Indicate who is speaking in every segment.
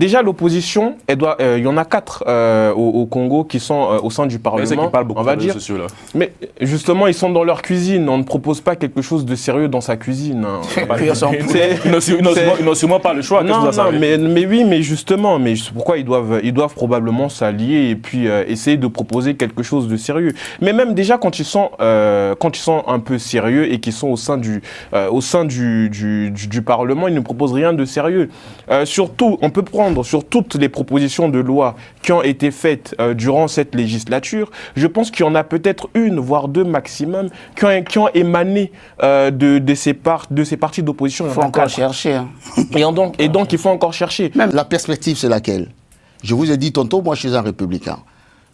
Speaker 1: déjà l'opposition, il y en a 4 au Congo qui sont au sein du Parlement.
Speaker 2: C'est qui parlent beaucoup
Speaker 1: on va
Speaker 2: de
Speaker 1: dire.
Speaker 2: sociaux, là.
Speaker 1: Mais justement, ils sont dans leur cuisine. On ne propose pas quelque chose de sérieux dans sa cuisine.
Speaker 2: Ils n'ont sûrement pas le choix.
Speaker 1: Non, mais oui, mais justement, mais pourquoi ils doivent probablement s'allier et puis essayer de proposer quelque chose de sérieux. Mais même déjà quand ils sont un peu sérieux et qu'ils sont au sein du Parlement, ils ne proposent rien de sérieux. Surtout, on peut prendre sur toutes les propositions de loi qui ont été faites durant cette législature, je pense qu'il y en a peut-être une, voire deux maximum, qui ont émané de ces partis d'opposition.
Speaker 3: Il faut encore chercher. Hein.
Speaker 1: Et donc, il faut encore chercher.
Speaker 3: Même la perspective, c'est laquelle? Je vous ai dit tantôt, moi, je suis un républicain.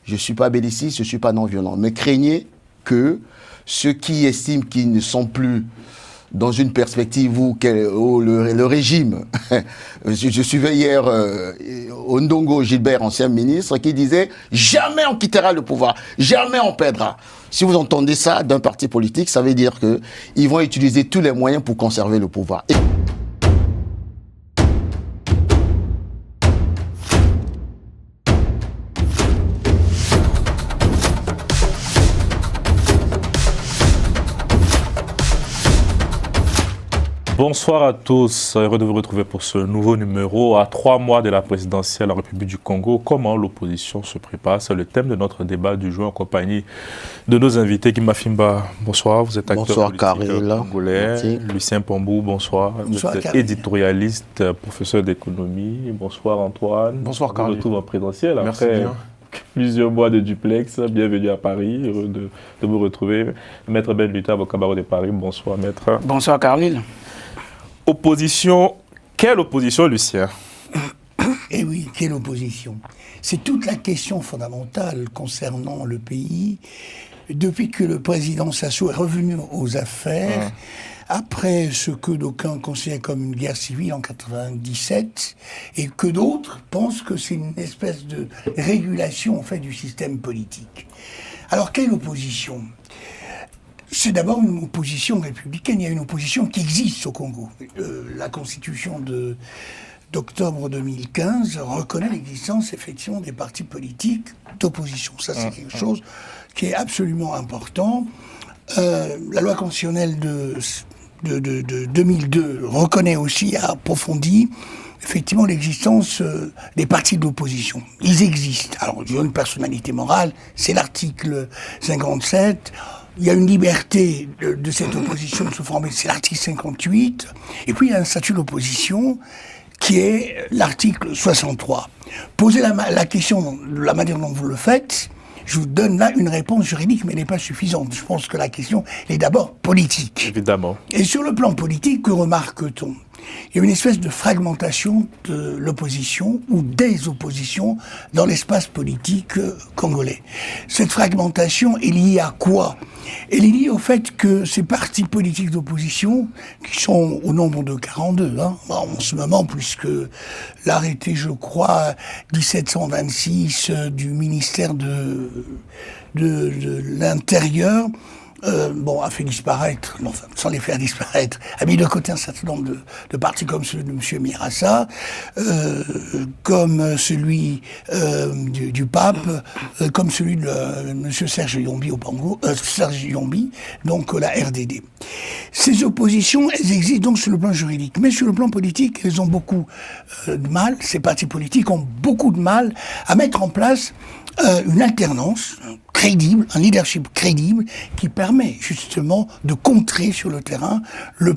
Speaker 3: Je ne suis pas belliciste, je ne suis pas non-violent. Mais craignez que ceux qui estiment qu'ils ne sont plus dans une perspective où le régime... je suivais hier Ondongo Gilbert, ancien ministre, qui disait « Jamais on quittera le pouvoir, jamais on perdra ». Si vous entendez ça d'un parti politique, ça veut dire qu'ils vont utiliser tous les moyens pour conserver le pouvoir.
Speaker 2: Bonsoir à tous, heureux de vous retrouver pour ce nouveau numéro. À 3 mois de la présidentielle en République du Congo, comment l'opposition se prépare? C'est le thème de notre débat du jour en compagnie de nos invités. Guima Fimba, bonsoir, vous êtes acteur politique congolais. Merci. Lucien Pambou, bonsoir. Bonsoir, vous êtes éditorialiste, professeur d'économie. Bonsoir Antoine.
Speaker 1: Bonsoir Carl.
Speaker 2: On se retrouve en présentiel.
Speaker 1: Merci
Speaker 2: après
Speaker 1: bien.
Speaker 2: Plusieurs mois de duplex, bienvenue à Paris, heureux de vous retrouver. Maître Ben Luther, avocat barreau de Paris, bonsoir maître.
Speaker 3: Bonsoir Carlyle.
Speaker 2: Opposition, quelle opposition, Lucien?
Speaker 4: Eh oui, quelle opposition? C'est toute la question fondamentale concernant le pays. Depuis que le président Sassou est revenu aux affaires, après ce que d'aucuns considèrent comme une guerre civile en 97, et que d'autres pensent que c'est une espèce de régulation en fait du système politique. Alors quelle opposition? C'est d'abord une opposition républicaine. Il y a une opposition qui existe au Congo. La constitution d'octobre 2015 reconnaît l'existence effectivement des partis politiques d'opposition. Ça, c'est quelque chose qui est absolument important. La loi constitutionnelle de 2002 reconnaît aussi et approfondit effectivement l'existence des partis de l'opposition. Ils existent. Alors, ils ont une personnalité morale, c'est l'article 57. Il y a une liberté de cette opposition de se former, c'est l'article 58. Et puis, il y a un statut d'opposition qui est l'article 63. Posez la question de la manière dont vous le faites, je vous donne là une réponse juridique, mais elle n'est pas suffisante. Je pense que la question est d'abord politique.
Speaker 2: Évidemment.
Speaker 4: Et sur le plan politique, que remarque-t-on? Il y a une espèce de fragmentation de l'opposition ou des oppositions dans l'espace politique congolais. Cette fragmentation est liée à quoi? Elle est liée au fait que ces partis politiques d'opposition, qui sont au nombre de 42, en ce moment, puisque l'arrêté, je crois, 1726 du ministère de l'Intérieur, a fait disparaître, sans les faire disparaître, a mis de côté un certain nombre de partis comme celui de M. Mirassa, comme celui du pape, comme celui de M. Serge Yombi au Congo, Serge Yombi, donc la RDD. Ces oppositions, elles existent donc sur le plan juridique, mais sur le plan politique, elles ont beaucoup de mal, ces partis politiques ont beaucoup de mal à mettre en place une alternance crédible, un leadership crédible qui permet justement de contrer sur le terrain le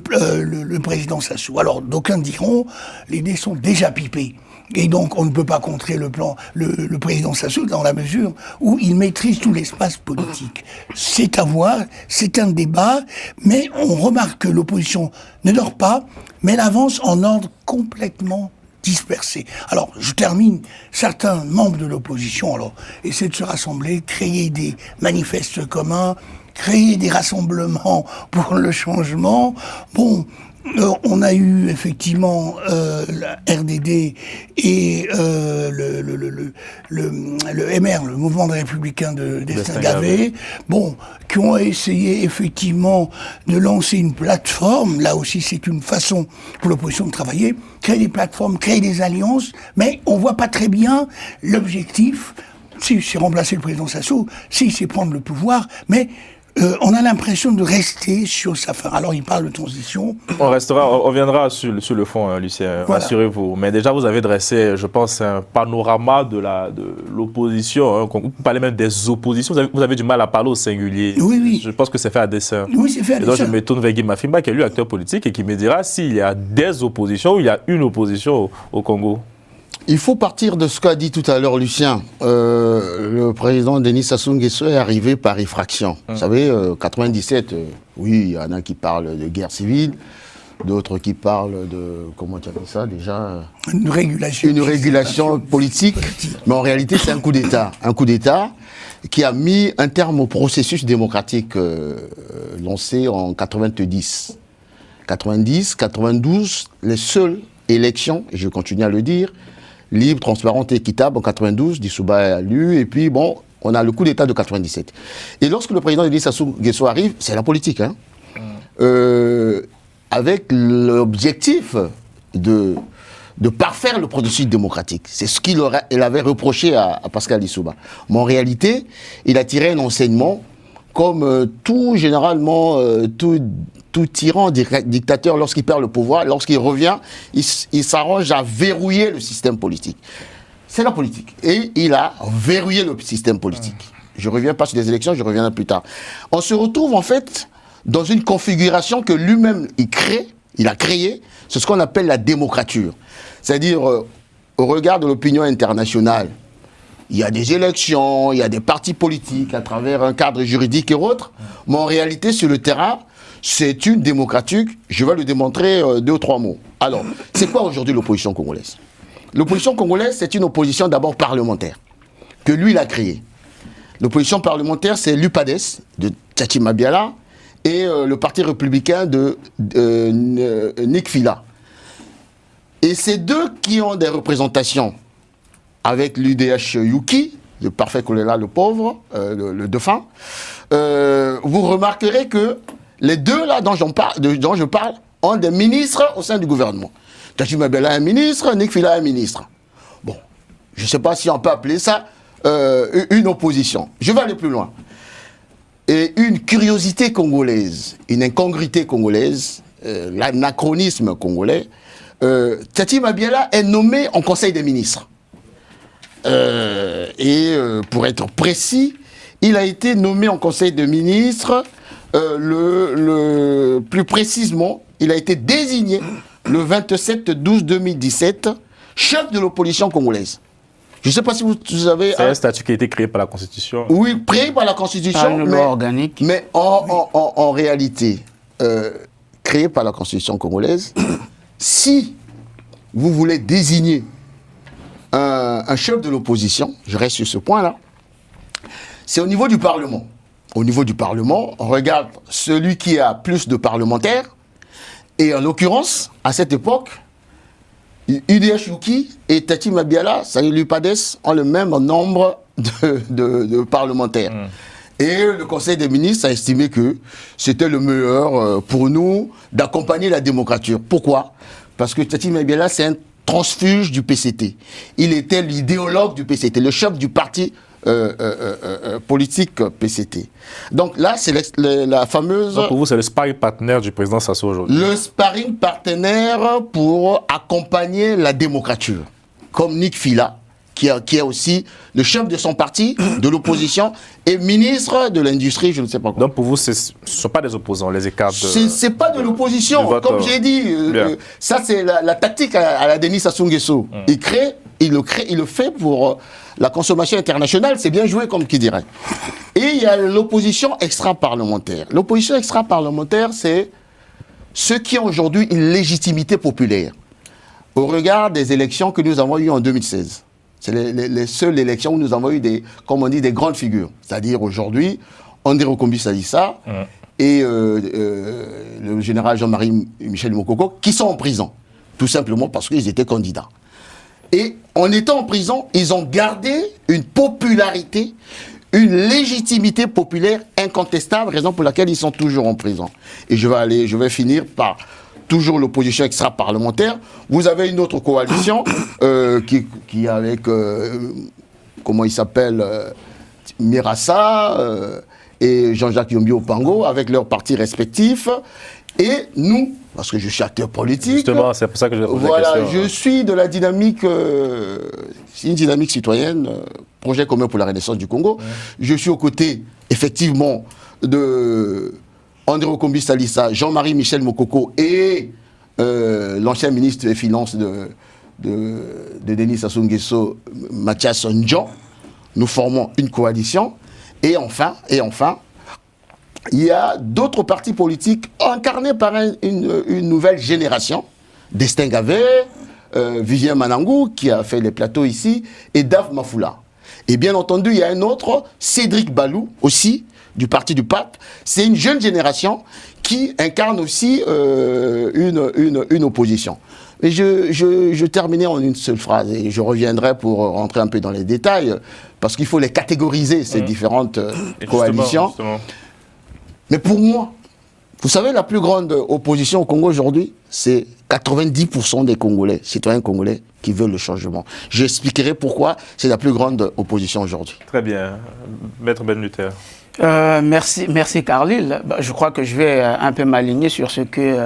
Speaker 4: président Sassou. Alors d'aucuns diront, les dés sont déjà pipés. Et donc, on ne peut pas contrer le président Sassou dans la mesure où il maîtrise tout l'espace politique. C'est à voir, c'est un débat, mais on remarque que l'opposition ne dort pas, mais elle avance en ordre complètement dispersés. Alors, je termine. Certains membres de l'opposition, essaient de se rassembler, créer des manifestes communs, créer des rassemblements pour le changement. On a eu effectivement la RDD et le MR, le Mouvement des Républicains d'Estaing Gavet, bon, qui ont essayé effectivement de lancer une plateforme. Là aussi, c'est une façon pour l'opposition de travailler, créer des plateformes, créer des alliances, mais on voit pas très bien l'objectif. Si c'est remplacer le président Sassou, si c'est prendre le pouvoir, mais on a l'impression de rester sur sa fin. Alors, il parle de transition. On
Speaker 2: reviendra sur le fond, Lucien, voilà. Rassurez-vous. Mais déjà, vous avez dressé, je pense, un panorama de l'opposition. Vous parlez même des oppositions. Vous avez du mal à parler au singulier.
Speaker 4: Oui, oui.
Speaker 2: Je pense que c'est fait à dessein.
Speaker 4: Oui, c'est fait à dessein.
Speaker 2: Et donc, je me tourne vers Guy Mafimba, qui est lui acteur politique, et qui me dira s'il y a des oppositions ou il y a une opposition au Congo.
Speaker 3: Il faut partir de ce qu'a dit tout à l'heure Lucien. Le président Denis Sassou Nguesso est arrivé par effraction. Vous savez, 97, oui, il y en a qui parlent de guerre civile, d'autres qui parlent de, comment tu appelles ça déjà ?
Speaker 4: Une
Speaker 3: régulation politique. Mais en réalité, c'est un coup d'État. Un coup d'État qui a mis un terme au processus démocratique lancé en 90. 90, 92, les seules élections, et je continue à le dire, libre, transparente et équitable en 92, Dissouba a lu, et puis bon, on a le coup d'État de 97. Et lorsque le président Denis Sassou Nguesso arrive, c'est la politique, hein, avec l'objectif de parfaire le processus démocratique. C'est ce qu'il avait reproché à Pascal Dissouba. Mais en réalité, il a tiré un enseignement, comme tout tyran, dictateur, lorsqu'il perd le pouvoir, lorsqu'il revient, il s'arrange à verrouiller le système politique. C'est la politique. Et il a verrouillé le système politique. Je ne reviens pas sur les élections, je reviendrai plus tard. On se retrouve en fait dans une configuration que lui-même il a créée, c'est ce qu'on appelle la démocrature. C'est-à-dire, au regard de l'opinion internationale, il y a des élections, il y a des partis politiques à travers un cadre juridique et autres, mais en réalité, sur le terrain, c'est une démocratie, je vais le démontrer 2 ou 3 mots. Alors, c'est quoi aujourd'hui l'opposition congolaise ? L'opposition congolaise, c'est une opposition d'abord parlementaire, que lui, il a créée. L'opposition parlementaire, c'est l'UPADES, de Tchatchi Mabiala, et le Parti républicain de Nick Fila. Et ces deux qui ont des représentations avec l'UDH Yuki, le parfait choléra, le pauvre, le dauphin, vous remarquerez que les deux là dont je parle ont des ministres au sein du gouvernement. Tchatchi Mabiala est un ministre, Nick Fila est un ministre. Bon, je ne sais pas si on peut appeler ça une opposition. Je vais aller plus loin. Et une curiosité congolaise, une incongruité congolaise, l'anachronisme congolais, Tchatchi Mabiala est nommé en Conseil des ministres. Pour être précis, il a été nommé en Conseil des ministres, plus précisément, il a été désigné le 27/12/2017 chef de l'opposition congolaise. Je ne sais pas si vous avez...
Speaker 2: C'est un statut qui a été créé par la Constitution.
Speaker 3: Oui, créé par la Constitution,
Speaker 5: une loi organique.
Speaker 3: Mais en réalité, créé par la Constitution congolaise, si vous voulez désigner un chef de l'opposition, je reste sur ce point-là, c'est au niveau du Parlement. Au niveau du Parlement, on regarde celui qui a plus de parlementaires, et en l'occurrence, à cette époque, UDH Yuki et Tchatchi Mabiala, c'est-à-dire l'UPADES, ont le même nombre de parlementaires. Et le Conseil des ministres a estimé que c'était le meilleur pour nous d'accompagner la démocratie. Pourquoi ? Parce que Tchatchi Mabiala, c'est un transfuge du PCT. Il était l'idéologue du PCT, le chef du parti politique PCT. Donc là, c'est la fameuse...
Speaker 2: Donc pour vous, c'est le sparring partenaire du président Sassou aujourd'hui.
Speaker 3: Le sparring partenaire pour accompagner la démocratie. Comme Nick Fila, qui est aussi le chef de son parti, de l'opposition, et ministre de l'Industrie, je ne sais pas quoi.
Speaker 2: Donc pour vous, ce ne sont pas des opposants, les écarts de...
Speaker 3: C'est pas de l'opposition, comme j'ai dit. Ça, c'est la tactique à la Denis Sassou Nguesso. Il le fait pour la consommation internationale, c'est bien joué, comme qui dirait. Et il y a l'opposition extra-parlementaire. L'opposition extra-parlementaire, c'est ceux qui ont aujourd'hui une légitimité populaire au regard des élections que nous avons eues en 2016. C'est les seules élections où nous avons eu des grandes figures. C'est-à-dire aujourd'hui, André Rokombi Salissa et le général Jean-Marie Michel Mokoko, qui sont en prison, tout simplement parce qu'ils étaient candidats. Et en étant en prison, ils ont gardé une popularité, une légitimité populaire incontestable, raison pour laquelle ils sont toujours en prison. Et je vais finir par toujours l'opposition extra-parlementaire. Vous avez une autre coalition qui avec, comment il s'appelle, Mirassa et Jean-Jacques Yombi Opango, avec leurs partis respectifs. Et nous, parce que je suis acteur politique.
Speaker 2: Justement, c'est pour ça que je pose la question.
Speaker 3: Je suis de la dynamique, une dynamique citoyenne, projet commun pour la renaissance du Congo. Ouais. Je suis aux côtés, effectivement, de André Okombi Salissa, Jean-Marie Michel Mokoko et l'ancien ministre des Finances de Denis Sassou Nguesso, Mathias Ndjan. Nous formons une coalition. Et enfin, il y a d'autres partis politiques incarnés par une nouvelle génération. Destin Gavé, Vivien Manangou, qui a fait les plateaux ici, et Dave Mafoula. Et bien entendu, il y a un autre, Cédric Balou, aussi, du parti du Pape. C'est une jeune génération qui incarne aussi une opposition. Et je terminais en une seule phrase, et je reviendrai pour rentrer un peu dans les détails, parce qu'il faut les catégoriser, ces différentes coalitions. Justement. Mais pour moi, vous savez, la plus grande opposition au Congo aujourd'hui, c'est 90% des Congolais, citoyens congolais, qui veulent le changement. J'expliquerai pourquoi c'est la plus grande opposition aujourd'hui.
Speaker 2: Très bien. Maître Ben Luther.
Speaker 5: Merci Carlyle. Je crois que je vais un peu m'aligner sur ce que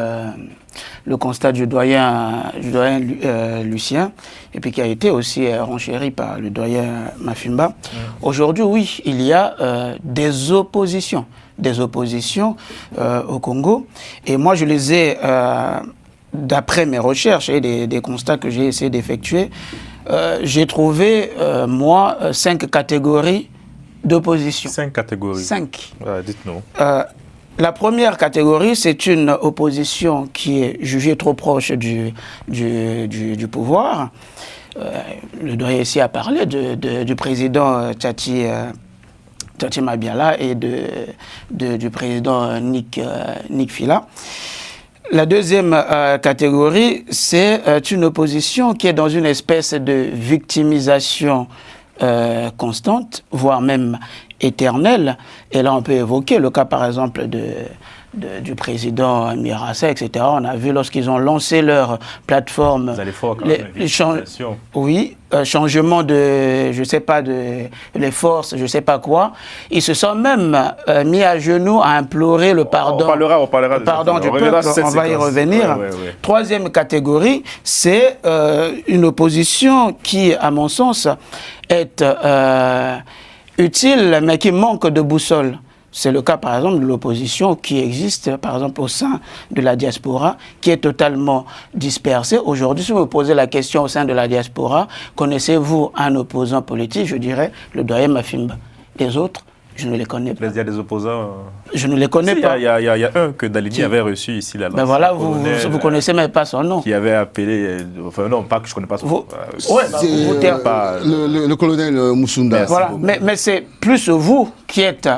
Speaker 5: le constat du doyen Lucien, et puis qui a été aussi renchéri par le doyen Mafimba. Aujourd'hui, oui, il y a des oppositions au Congo. Et moi, je les ai, d'après mes recherches et des constats que j'ai essayé d'effectuer, j'ai trouvé, 5 catégories d'opposition.
Speaker 2: 5 catégories.
Speaker 5: 5.
Speaker 2: Dites-nous.
Speaker 5: La première catégorie, c'est une opposition qui est jugée trop proche du pouvoir. Le doyen ici a parlé du président Tchati Mabiala et du président Nick Fila. La deuxième catégorie, c'est une opposition qui est dans une espèce de victimisation constante, voire même éternelle. Et là, on peut évoquer le cas, par exemple, du président Mirassa, etc. On a vu lorsqu'ils ont lancé leur plateforme, changement de, je sais pas, les forces, je sais pas quoi. Ils se sont même mis à genoux à implorer le pardon.
Speaker 2: On parlera
Speaker 5: le pardon du peuple. On va y revenir. Ouais. Troisième catégorie, c'est une opposition qui, à mon sens, est utile, mais qui manque de boussole. C'est le cas, par exemple, de l'opposition qui existe, par exemple, au sein de la diaspora, qui est totalement dispersée. Aujourd'hui, si vous me posez la question au sein de la diaspora, connaissez-vous un opposant politique? Je dirais le doyen Mafimba. Les autres, je ne les connais pas.
Speaker 2: Il y a des opposants.
Speaker 5: Je ne les connais pas.
Speaker 2: Il y a un que Dalini avait reçu ici. Là,
Speaker 5: ben voilà, vous ne connaissez même pas son nom.
Speaker 2: Qui avait appelé. Enfin, non, pas que je ne connais pas son nom.
Speaker 3: Le colonel Moussunda.
Speaker 5: Voilà, mais c'est plus vous qui êtes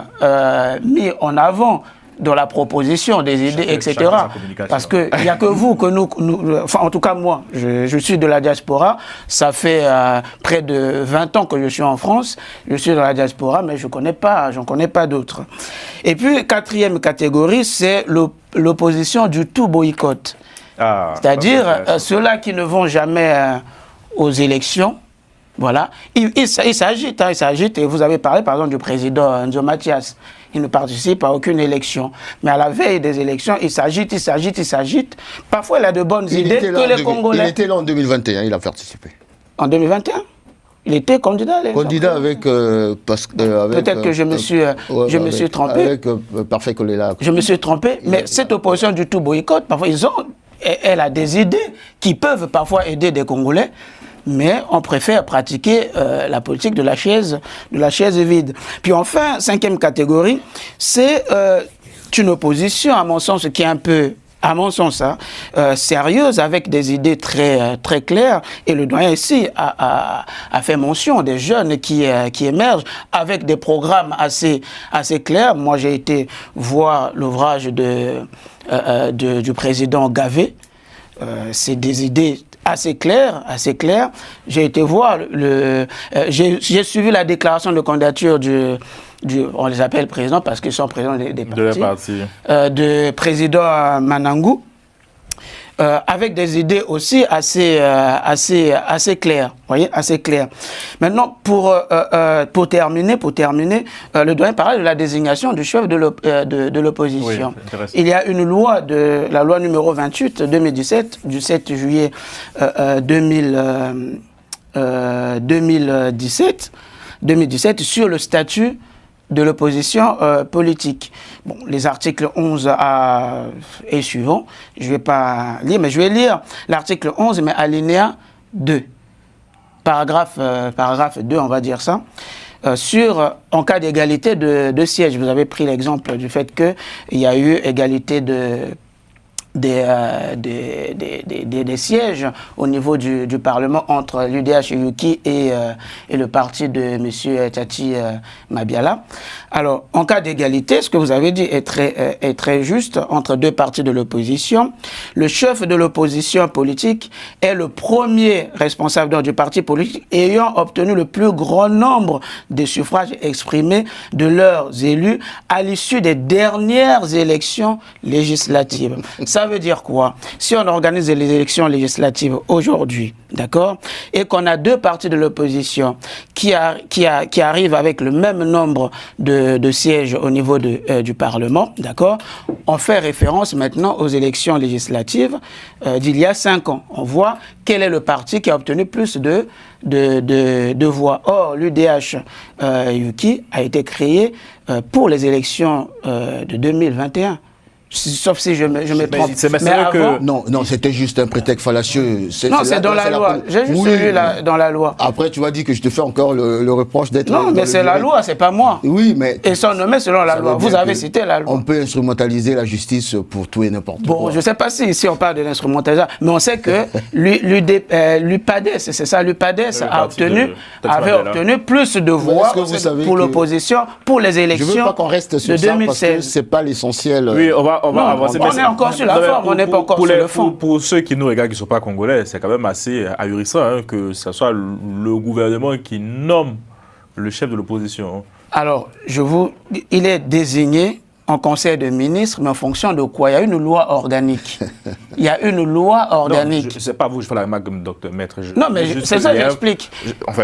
Speaker 5: mis en avant dans la proposition des idées, etc. Parce qu'il n'y a que vous que nous, enfin en tout cas moi, je suis de la diaspora, ça fait près de 20 ans que je suis en France, je suis dans la diaspora, mais j'en connais pas d'autres. Et puis, quatrième catégorie, c'est l'opposition du tout boycott. C'est-à-dire ceux-là qui ne vont jamais aux élections. Voilà, il s'agite, et vous avez parlé par exemple du président Nzo Mathias. Il ne participe à aucune élection. Mais à la veille des élections, il s'agite. Parfois, il a de bonnes idées que les Congolais.
Speaker 3: Il était là en 2021, il a participé.
Speaker 5: En 2021 il était candidat.
Speaker 3: Candidat avec...
Speaker 5: Peut-être que je me suis trompé.
Speaker 3: Avec Parfait Kolela.
Speaker 5: Je me suis trompé, mais cette opposition du tout boycott, parfois, elle a des idées qui peuvent parfois aider des Congolais, mais on préfère pratiquer la politique de la chaise vide. Puis enfin, cinquième catégorie, c'est une opposition, à mon sens, qui est un peu à mon sens, sérieuse, avec des idées très, très claires. Et le doyen ici a fait mention des jeunes qui émergent avec des programmes assez clairs. Moi, j'ai été voir l'ouvrage du président Gavé. C'est des idées assez claires. J'ai été voir j'ai suivi la déclaration de candidature on les appelle présidents parce qu'ils sont présidents des partis. De président Manangou. Avec des idées aussi assez claires, voyez, assez claires. Maintenant, pour terminer, le doyen parlait de la désignation du chef de l'opposition.
Speaker 2: Oui,
Speaker 5: il y a une loi la loi numéro 28 2017 du 7 juillet 2017 sur le statut de l'opposition politique. Bon, les articles 11 et suivants, je ne vais pas lire, mais je vais lire l'article 11, mais alinéa 2. Paragraphe 2, on va dire ça. En cas d'égalité de sièges, vous avez pris l'exemple du fait qu'il y a eu égalité des sièges au niveau du Parlement entre l'UDH et Yuki et le parti de M. Tati Mabiala. Alors, en cas d'égalité, ce que vous avez dit est très juste entre deux partis de l'opposition. Le chef de l'opposition politique est le premier responsable du parti politique ayant obtenu le plus grand nombre de suffrages exprimés de leurs élus à l'issue des dernières élections législatives. Ça veut dire quoi? Si on organise les élections législatives aujourd'hui, d'accord, et qu'on a deux partis de l'opposition qui arrivent avec le même nombre de sièges au niveau du Parlement, d'accord, on fait référence maintenant aux élections législatives d'il y a 5 ans. On voit quel est le parti qui a obtenu plus de voix. Or, l'UDH Yuki a été créé pour les élections de 2021. Sauf si je me trompe.
Speaker 2: Mais avant,
Speaker 3: Non, c'était juste un prétexte fallacieux.
Speaker 5: Non, c'est dans la loi. J'ai juste lu dans la loi.
Speaker 3: Après, tu vas dire que je te fais encore le reproche d'être...
Speaker 5: Non, mais c'est la loi, c'est pas moi.
Speaker 3: Oui, mais...
Speaker 5: Ils sont nommés selon la loi. Vous avez cité la loi.
Speaker 3: On peut instrumentaliser la justice pour tout et n'importe quoi.
Speaker 5: Bon, je sais pas si ici on parle de l'instrumentalisation, mais on sait que l'UPADES, c'est ça, l'UPADES avait obtenu plus de voix pour l'opposition, pour les élections de 2016.
Speaker 3: Je veux pas qu'on reste sur ça parce que c'est pas l'essentiel.
Speaker 2: Oui, on va avancer.
Speaker 5: On est encore sur la forme, on n'est pas encore sur le fond.
Speaker 2: Pour ceux qui nous regardent qui ne sont pas congolais, c'est quand même assez ahurissant que ce soit le gouvernement qui nomme le chef de l'opposition.
Speaker 5: Alors, il est désigné en conseil de ministres, mais en fonction de quoi? Il y a une loi organique. Il y a une loi organique.
Speaker 2: Non, je ne sais pas vous, je fais la remarque comme docteur maître.
Speaker 5: Non, mais c'est ça que j'explique.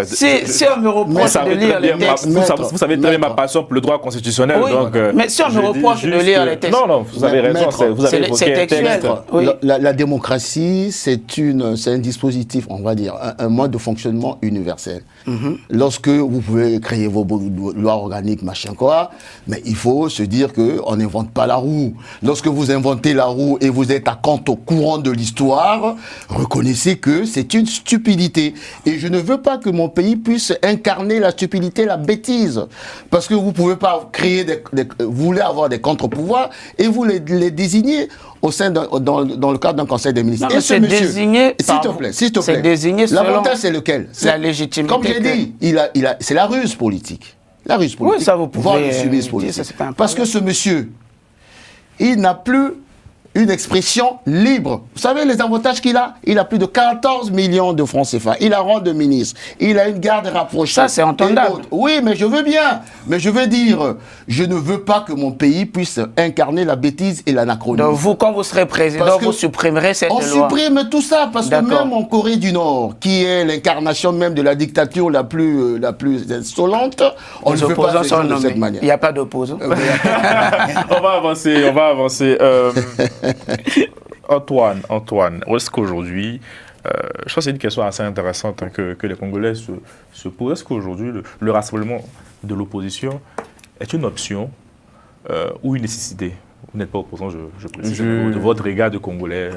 Speaker 5: Si on me reproche de lire les textes...
Speaker 2: Vous savez très bien ma passion pour le droit constitutionnel.
Speaker 5: Oui,
Speaker 2: donc,
Speaker 5: mais si on me reproche de lire les textes...
Speaker 2: Non, vous avez raison, vous avez évoqué un texte.
Speaker 5: Oui.
Speaker 3: La démocratie, c'est un dispositif, on va dire, un mode de fonctionnement universel. Lorsque vous pouvez créer vos lois organiques, machin quoi, mais il faut se dire que on n'invente pas la roue. Lorsque vous inventez la roue et vous êtes à compte au courant de l'histoire, reconnaissez que c'est une stupidité. Et je ne veux pas que mon pays puisse incarner la stupidité, la bêtise. Parce que vous ne pouvez pas créer vous voulez avoir des contre-pouvoirs et vous les désignez au sein dans le cadre d'un conseil des ministres.
Speaker 5: Non, et ce monsieur, désigné,
Speaker 3: s'il te plaît.
Speaker 5: C'est désigné selon
Speaker 3: l'avantage, c'est lequel?
Speaker 5: La légitimité.
Speaker 3: Comme j'ai dit, c'est la ruse politique. La ruse politique.
Speaker 5: Oui, ça vous pouvez
Speaker 3: dire, ça, parce que ce monsieur, il n'a plus une expression libre. Vous savez les avantages qu'il a? Il a plus de 14 millions de francs CFA. Il a rang de ministre. Il a une garde rapprochée.
Speaker 5: Ça, c'est entendable.
Speaker 3: Oui, mais je veux bien. Mais je veux dire, je ne veux pas que mon pays puisse incarner la bêtise et l'anachronisme.
Speaker 5: Donc vous, quand vous serez président, vous supprimerez cette loi?
Speaker 3: On supprime tout ça, parce que même en Corée du Nord, qui est l'incarnation même de la dictature la plus insolente, on ne peut pas faire de cette manière.
Speaker 5: Il n'y a pas d'opposants.
Speaker 2: On va avancer. Antoine, est-ce qu'aujourd'hui, je pense que c'est une question assez intéressante que les Congolais se posent. Est-ce qu'aujourd'hui, le rassemblement de l'opposition est une option ou une nécessité? Vous n'êtes pas opposant, je précise, de votre regard de Congolais.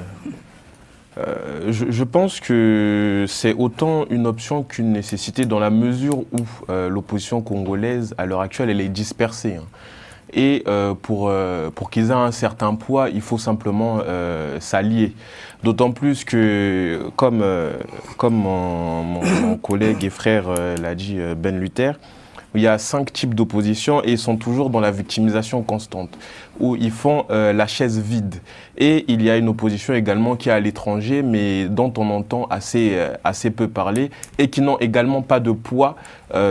Speaker 1: Je pense que c'est autant une option qu'une nécessité dans la mesure où l'opposition congolaise, à l'heure actuelle, elle est dispersée. Et pour qu'ils aient un certain poids, il faut simplement s'allier. D'autant plus que, comme mon collègue et frère l'a dit, Ben Luther, il y a 5 types d'opposition et ils sont toujours dans la victimisation constante, où ils font la chaise vide. Et il y a une opposition également qui est à l'étranger, mais dont on entend assez peu parler et qui n'ont également pas de poids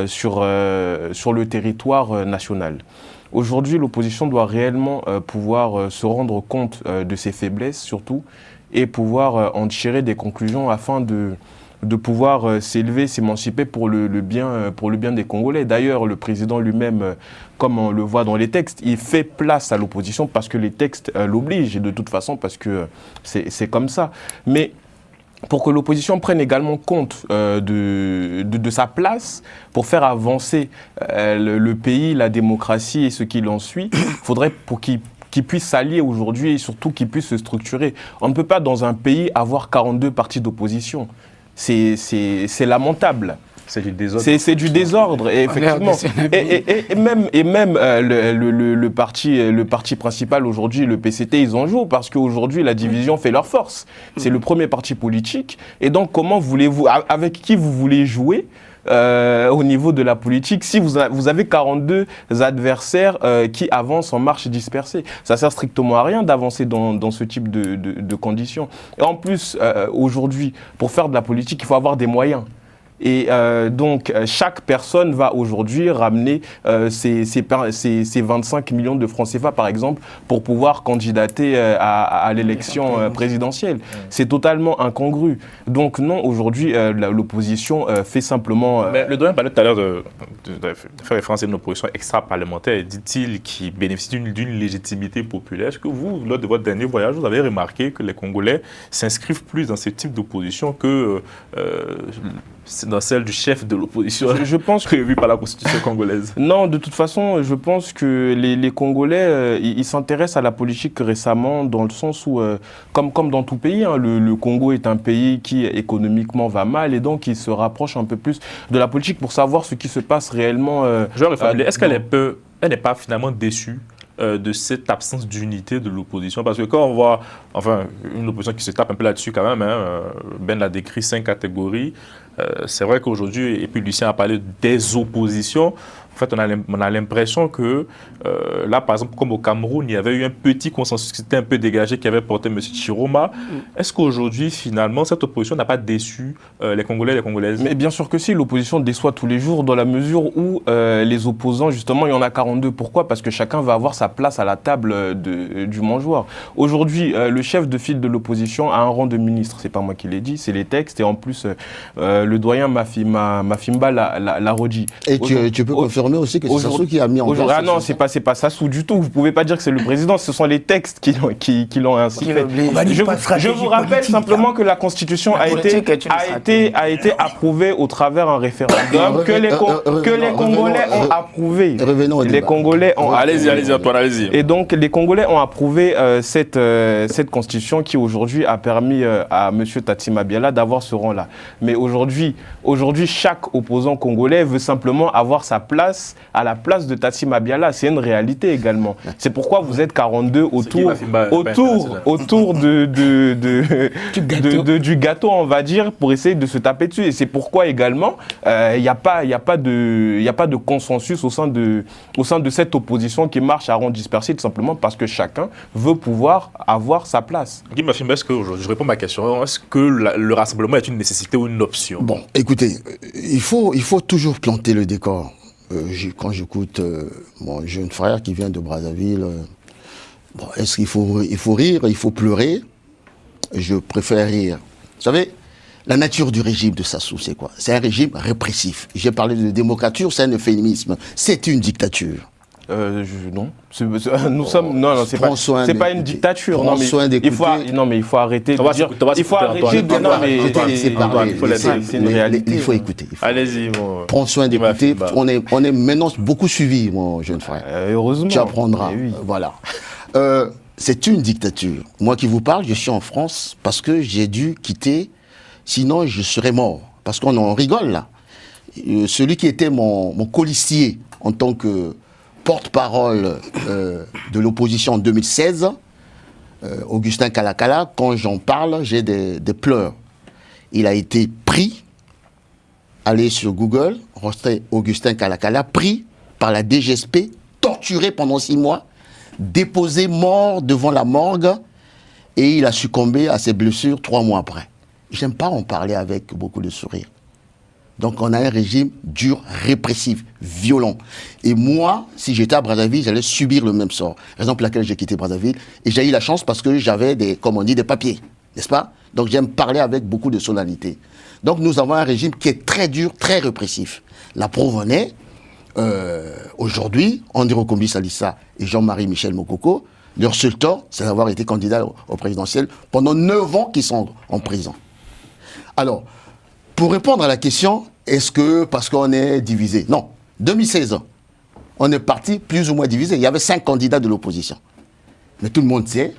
Speaker 1: sur le territoire national. Aujourd'hui, l'opposition doit réellement pouvoir se rendre compte de ses faiblesses, surtout, et pouvoir en tirer des conclusions afin de pouvoir s'élever, s'émanciper pour le bien des Congolais. D'ailleurs, le président lui-même, comme on le voit dans les textes, il fait place à l'opposition parce que les textes l'obligent, et de toute façon parce que c'est comme ça. Mais pour que l'opposition prenne également compte de sa place pour faire avancer le pays, la démocratie et ce qui l'ensuit, il faudrait pour qu'il puisse s'allier aujourd'hui et surtout qu'il puisse se structurer. On ne peut pas dans un pays avoir 42 partis d'opposition. C'est lamentable.
Speaker 2: C'est du désordre.
Speaker 1: C'est du désordre, et effectivement. Et même le parti principal aujourd'hui, le PCT, ils en jouent parce qu'aujourd'hui, la division fait leur force. C'est le premier parti politique. Et donc, comment voulez-vous, avec qui vous voulez jouer au niveau de la politique si vous avez 42 adversaires qui avancent en marche dispersée? Ça sert strictement à rien d'avancer dans ce type de conditions. Et en plus, aujourd'hui, pour faire de la politique, il faut avoir des moyens. Et donc, chaque personne va aujourd'hui ramener ses 25 millions de francs CFA, par exemple, pour pouvoir candidater à l'élection présidentielle. C'est totalement incongru. Donc non, aujourd'hui, l'opposition fait simplement...
Speaker 2: Mais le doyen parlait tout à l'heure de faire référence à une opposition extra-parlementaire, dit-il, qui bénéficie d'une légitimité populaire. Est-ce que vous, lors de votre dernier voyage, vous avez remarqué que les Congolais s'inscrivent plus dans ce type d'opposition que... dans celle du chef de l'opposition,
Speaker 1: je pense
Speaker 2: prévu par la Constitution congolaise? Non,
Speaker 1: de toute façon, je pense que les Congolais, ils s'intéressent à la politique récemment, dans le sens où, comme dans tout pays, hein, le Congo est un pays qui économiquement va mal, et donc il se rapproche un peu plus de la politique pour savoir ce qui se passe réellement.
Speaker 2: Est-ce qu'elle n'est pas finalement déçue de cette absence d'unité de l'opposition? Parce que quand on voit une opposition qui se tape un peu là-dessus quand même, hein, Ben l'a décrit 5 catégories, c'est vrai qu'aujourd'hui, et puis Lucien a parlé des oppositions, en fait, on a l'impression que là, par exemple, comme au Cameroun, il y avait eu un petit consensus qui s'était un peu dégagé, qui avait porté M. Chiroma. Est-ce qu'aujourd'hui, finalement, cette opposition n'a pas déçu les Congolais et les Congolaises?
Speaker 1: Mais bien sûr que si, l'opposition déçoit tous les jours, dans la mesure où les opposants, justement, il y en a 42. Pourquoi? Parce que chacun va avoir sa place à la table du mangeoire. Aujourd'hui, le chef de file de l'opposition a un rang de ministre. C'est pas moi qui l'ai dit, c'est les textes. Et en plus, le doyen Mafimba l'a redit.
Speaker 3: Et tu peux confirmer aussi que c'est Sassou qui a mis en place.
Speaker 1: Ah non, c'est pas Sassou du tout. Vous pouvez pas dire que c'est le président. Ce sont les textes qui l'ont ainsi fait. Je vous rappelle simplement que la Constitution a été approuvée au travers d'un référendum que les Congolais ont approuvé. Les Congolais ont.
Speaker 2: Allez-y, Antoine, allez-y.
Speaker 1: Et donc les Congolais ont approuvé cette Constitution qui aujourd'hui a permis à M. Tati Mabiala d'avoir ce rang-là. Mais aujourd'hui, chaque opposant congolais veut simplement avoir sa place à la place de Tati Mabiala. C'est une réalité également. C'est pourquoi vous êtes 42 autour du gâteau, on va dire, pour essayer de se taper dessus. Et c'est pourquoi également, il n'y a pas de consensus au sein de cette opposition qui marche à rang dispersé, tout simplement parce que chacun veut pouvoir avoir sa place.
Speaker 2: Guy Mafimba, est-ce que, je réponds à ma question, est-ce que le rassemblement est une nécessité ou une option?
Speaker 3: Bon, écoutez, il faut toujours planter le décor. Quand j'écoute mon jeune frère qui vient de Brazzaville, est-ce qu'il faut rire, il faut pleurer? Je préfère rire. Vous savez, la nature du régime de Sassou, c'est quoi? C'est un régime répressif. J'ai parlé de démocrature, c'est un euphémisme. C'est une dictature.
Speaker 1: Non. Non, c'est pas une dictature. Il faut arrêter de dire. Il faut arrêter de. Non, mais c'est une réalité.
Speaker 3: Il faut écouter.
Speaker 2: Allez-y.
Speaker 3: Prends soin d'écouter. On est maintenant beaucoup suivi, mon jeune frère.
Speaker 1: Heureusement.
Speaker 3: Tu apprendras. Oui. Voilà. C'est une dictature. Moi qui vous parle, je suis en France parce que j'ai dû quitter. Sinon, je serais mort. Parce qu'on en rigole là. Celui qui était mon colistier en tant que porte-parole de l'opposition en 2016, Augustin Kalakala, quand j'en parle, j'ai des pleurs. Il a été pris, allez sur Google, rentrer Augustin Kalakala, pris par la DGSP, torturé pendant 6 mois, déposé mort devant la morgue, et il a succombé à ses blessures 3 mois après. J'aime pas en parler avec beaucoup de sourire. Donc on a un régime dur, répressif, violent. Et moi, si j'étais à Brazzaville, j'allais subir le même sort. Raison pour laquelle j'ai quitté Brazzaville. Et j'ai eu la chance parce que j'avais des, comme on dit, des papiers, n'est-ce pas? Donc j'aime parler avec beaucoup de solennité. Donc nous avons un régime qui est très dur, très répressif. La preuve en est, aujourd'hui, André Okombi Salissa et Jean-Marie Michel Mokoko, leur seul tort, c'est d'avoir été candidat au présidentiel pendant 9 ans qu'ils sont en prison. Alors, pour répondre à la question, est-ce que parce qu'on est divisé? Non. 2016, on est parti plus ou moins divisé. Il y avait 5 candidats de l'opposition. Mais tout le monde sait,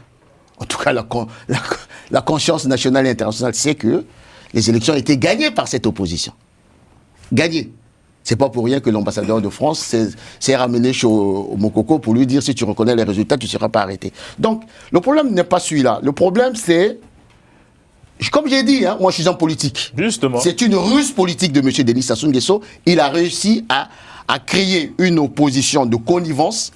Speaker 3: en tout cas la conscience nationale et internationale sait que les élections ont été gagnées par cette opposition. Gagnées. C'est pas pour rien que l'ambassadeur de France s'est ramené chez Mokoko pour lui dire si tu reconnais les résultats, tu ne seras pas arrêté. Donc, le problème n'est pas celui-là. Le problème, c'est, comme j'ai dit, moi je suis en politique.
Speaker 2: Justement.
Speaker 3: C'est une ruse politique de M. Denis Sassou Nguesso. Il a réussi à créer une opposition de connivence,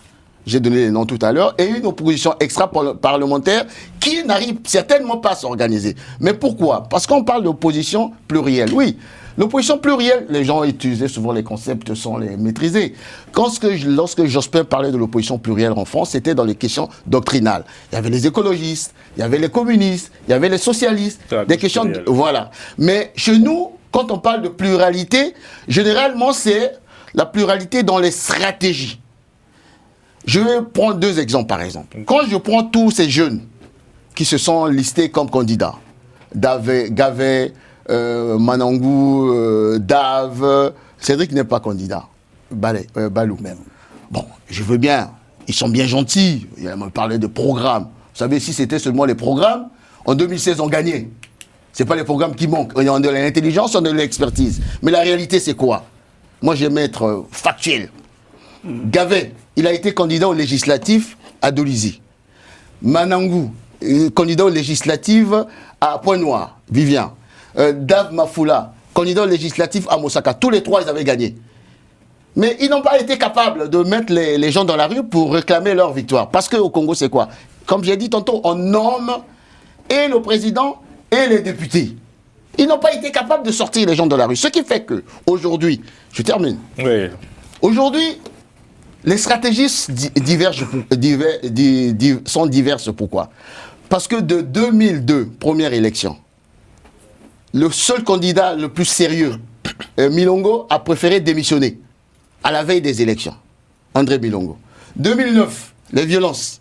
Speaker 3: j'ai donné les noms tout à l'heure, et une opposition extra-parlementaire qui n'arrive certainement pas à s'organiser. Mais pourquoi? Parce qu'on parle d'opposition plurielle. Oui, l'opposition plurielle, les gens utilisaient souvent les concepts sans les maîtriser. Lorsque Jospin parlait de l'opposition plurielle en France, c'était dans les questions doctrinales. Il y avait les écologistes, il y avait les communistes, il y avait les socialistes, des questions... Voilà. Mais chez nous, quand on parle de pluralité, généralement, c'est la pluralité dans les stratégies. Je vais prendre 2 exemples, par exemple. Quand je prends tous ces jeunes qui se sont listés comme candidats, Gavet, Manangou, Dave, Cédric n'est pas candidat, Balou même. Bon, je veux bien, ils sont bien gentils, il me parlait de programmes. Vous savez, si c'était seulement les programmes, en 2016 on gagnait. Ce n'est pas les programmes qui manquent, on a de l'intelligence, on a de l'expertise. Mais la réalité c'est quoi? Moi je vais être factuel. Gavet, il a été candidat aux législatives à Dolisie. Manangou, candidat aux législatives à Pointe-Noire, Vivien. Dave Mafoula, candidat aux législatives à Mosaka. Tous les 3, ils avaient gagné. Mais ils n'ont pas été capables de mettre les gens dans la rue pour réclamer leur victoire. Parce qu'au Congo, c'est quoi? Comme j'ai dit tantôt, on nomme et le président et les députés. Ils n'ont pas été capables de sortir les gens de la rue. Ce qui fait que, aujourd'hui, je termine.
Speaker 2: Oui.
Speaker 3: Aujourd'hui, les stratégies sont diverses. Pourquoi? Parce que de 2002, première élection, le seul candidat le plus sérieux, Milongo, a préféré démissionner à la veille des élections. André Milongo. 2009, les violences.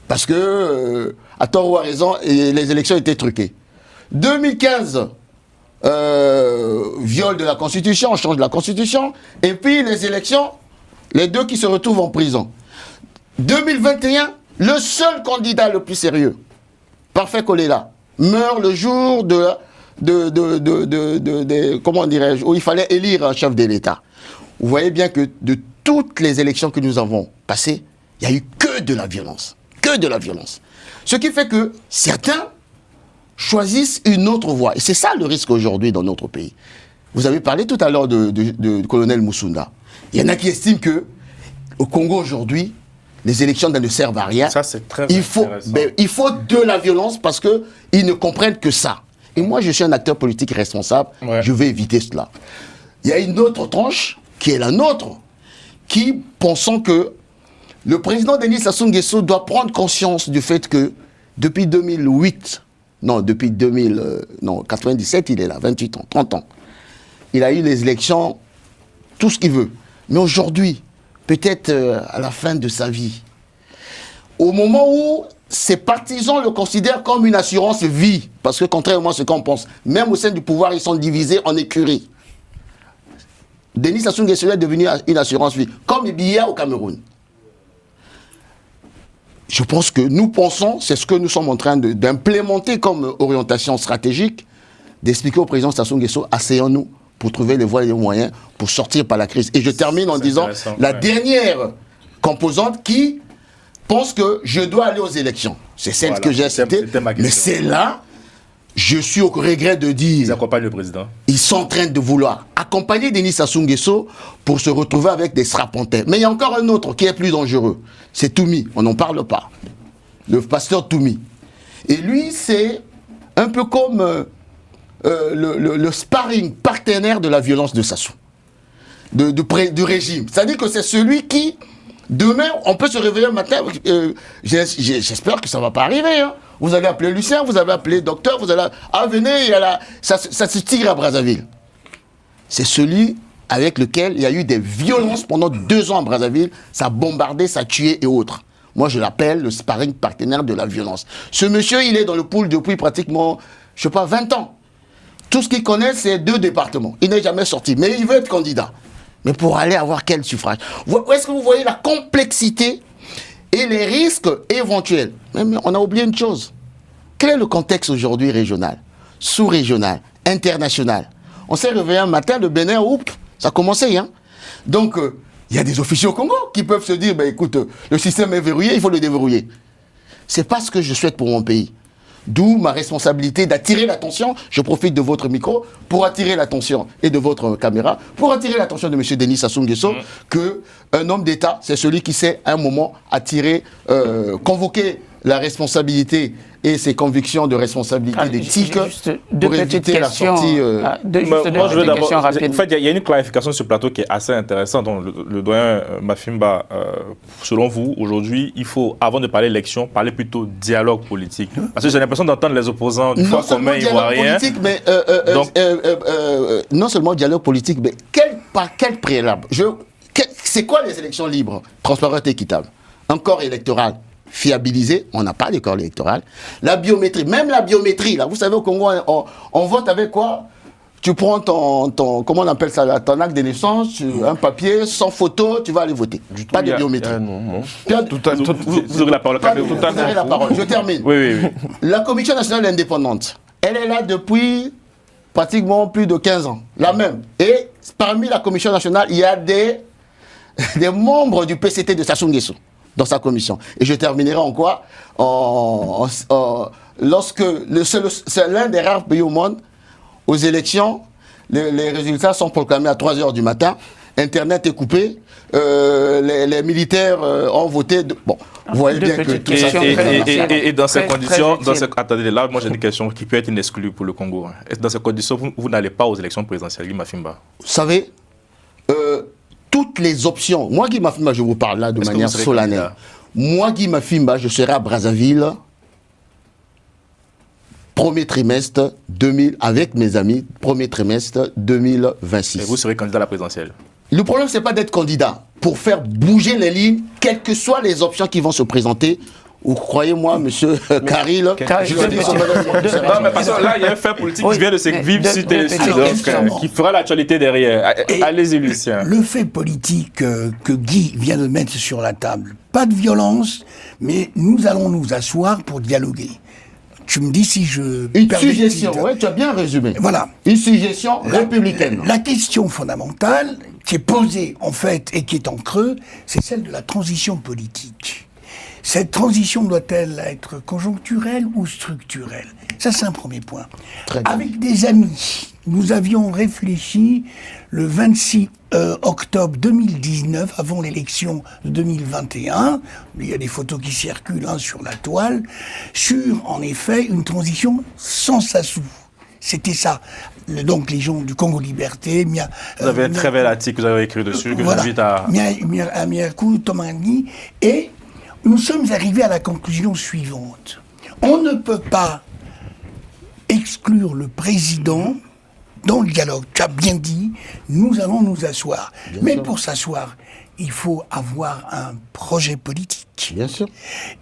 Speaker 3: Parce que, à tort ou à raison, les élections étaient truquées. 2015, viol de la Constitution, on change de la Constitution. Et puis les élections, les 2 qui se retrouvent en prison. 2021, le seul candidat le plus sérieux, Parfait Kolela, meurt le jour comment dirais-je, où il fallait élire un chef de l'État. Vous voyez bien que de toutes les élections que nous avons passées, il n'y a eu que de la violence. Que de la violence. Ce qui fait que certains choisissent une autre voie. Et c'est ça le risque aujourd'hui dans notre pays. Vous avez parlé tout à l'heure de colonel Moussunda. Il y en a qui estiment que au Congo aujourd'hui, les élections ne servent à rien.
Speaker 2: Ça, c'est très intéressant.
Speaker 3: Il faut de la violence parce qu'ils ne comprennent que ça. Et moi, je suis un acteur politique responsable. Ouais. Je vais éviter cela. Il y a une autre tranche, qui est la nôtre, qui pensons que le président Denis Sassou Nguesso doit prendre conscience du fait que depuis 97, il est là, 28 ans, 30 ans. Il a eu les élections, tout ce qu'il veut. Mais aujourd'hui, peut-être à la fin de sa vie, au moment où ses partisans le considèrent comme une assurance vie, parce que contrairement à ce qu'on pense, même au sein du pouvoir, ils sont divisés en écuries. Denis Sassou Nguesso est devenu une assurance vie, comme les billets au Cameroun. Je pense que nous pensons, c'est ce que nous sommes en train d'implémenter comme orientation stratégique, d'expliquer au président Sassou Nguesso, asseyons-nous pour trouver les voies et les moyens pour sortir par la crise. Et je termine en disant, la dernière composante qui pense que je dois aller aux élections. C'est celle que j'ai citée. Mais c'est là, je suis au regret de dire...
Speaker 2: Ils accompagnent le président.
Speaker 3: Ils sont en train de vouloir accompagner Denis Sassou Nguesso pour se retrouver avec des strapontins. Mais il y a encore un autre qui est plus dangereux. C'est Toumi, on n'en parle pas. Le pasteur Toumi. Et lui, c'est un peu comme le sparring partenaire de la violence de Sassou. Du régime. C'est-à-dire que c'est celui qui, demain, on peut se réveiller un matin, j'espère que ça ne va pas arriver. Hein. Vous allez appeler Lucien, vous allez appeler docteur, vous allez... Ah, venez, ça se tire à Brazzaville. C'est celui avec lequel il y a eu des violences pendant 2 ans à Brazzaville. Ça a bombardé, ça a tué et autres. Moi, je l'appelle le sparring partenaire de la violence. Ce monsieur, il est dans le pool depuis pratiquement, je ne sais pas, 20 ans. Tout ce qu'il connaît, c'est 2 départements. Il n'est jamais sorti, mais il veut être candidat. Mais pour aller avoir quel suffrage? Est-ce que vous voyez la complexité et les risques éventuels? Mais on a oublié une chose. Quel est le contexte aujourd'hui régional, sous-régional, international? On s'est réveillé un matin, le Bénin, oups, ça a commencé. Hein? Donc, il y a des officiers au Congo qui peuvent se dire, écoute, le système est verrouillé, il faut le déverrouiller. C'est pas ce que je souhaite pour mon pays. D'où ma responsabilité d'attirer l'attention. Je profite de votre micro pour attirer l'attention et de votre caméra, pour attirer l'attention de M. Denis Sassou Nguesso, qu'un homme d'État, c'est celui qui sait à un moment attirer, convoquer la responsabilité et ses convictions de responsabilité d'éthique pour éviter la sortie...
Speaker 2: Moi, je veux d'abord... En fait, il y a une clarification sur ce plateau qui est assez intéressante. Donc, le doyen Mafimba, selon vous, aujourd'hui, il faut, avant de parler élection, parler plutôt dialogue politique. Parce que j'ai l'impression d'entendre les opposants du fois commun ivoirien.
Speaker 3: Non seulement dialogue politique, mais par quel préalable? C'est quoi les élections libres, transparentes et équitables? Un corps électoral fiabilisé, on n'a pas de corps électoral. La biométrie, même la biométrie, là, vous savez, au Congo, on vote avec quoi? Tu prends ton comment on appelle ça, là, ton acte de naissance, un papier, sans photo, tu vas aller voter. Pas de biométrie.
Speaker 2: Non. Vous aurez la parole.
Speaker 3: Vous aurez la parole. Je termine.
Speaker 2: Oui.
Speaker 3: La Commission nationale indépendante, elle est là depuis pratiquement plus de 15 ans. La même. Et parmi la Commission nationale, il y a des membres du PCT de Sassou Nguesso dans sa commission. Et je terminerai en quoi? Lorsque c'est l'un des rares pays au monde, aux élections, les résultats sont proclamés à 3 h du matin, Internet est coupé, les militaires ont voté... Bon, vous voyez bien que tout ça...
Speaker 2: Et dans ces conditions... Attendez, là, moi j'ai une question qui peut être une exclue pour le Congo. Dans ces conditions, vous n'allez pas aux élections présidentielles, Guy Mafimba?
Speaker 3: Vous savez, toutes les options... Moi, Guy Mafimba, je vous parle là de manière solennelle. Moi, Guy Mafimba, je serai à Brazzaville... Premier trimestre 2000, avec mes amis, premier trimestre 2026.
Speaker 2: Et vous serez candidat à la présidentielle?
Speaker 3: Le problème, c'est pas d'être candidat. Pour faire bouger les lignes, quelles que soient les options qui vont se présenter, ou croyez-moi, monsieur Caril, je le dis sur
Speaker 2: non, mais parce que là, il y a un fait politique qui vient de se vivre sur Télé-Sud, qui fera l'actualité derrière. Allez-y, Lucien.
Speaker 4: Le fait politique que Guy vient de mettre sur la table, pas de violence, mais nous allons nous asseoir pour dialoguer. Tu me dis si je...
Speaker 3: Une suggestion, oui, tu as bien résumé.
Speaker 4: Voilà.
Speaker 3: Une suggestion républicaine.
Speaker 4: La question fondamentale qui est posée, en fait, et qui est en creux, c'est celle de la transition politique. Cette transition doit-elle être conjoncturelle ou structurelle? Ça, c'est un premier point. Avec des amis, nous avions réfléchi le 26 octobre 2019, avant l'élection de 2021, il y a des photos qui circulent sur la toile, sur, en effet, une transition sans Sassou. C'était ça. Donc, les gens du Congo Liberté...
Speaker 2: vous avez un très bel article que vous avez écrit dessus, que j'invite à...
Speaker 4: Miakou, Tomani, et nous sommes arrivés à la conclusion suivante. On ne peut pas exclure le président dans le dialogue. Tu as bien dit, nous allons nous asseoir. Mais pour s'asseoir, il faut avoir un projet politique.
Speaker 3: Bien sûr.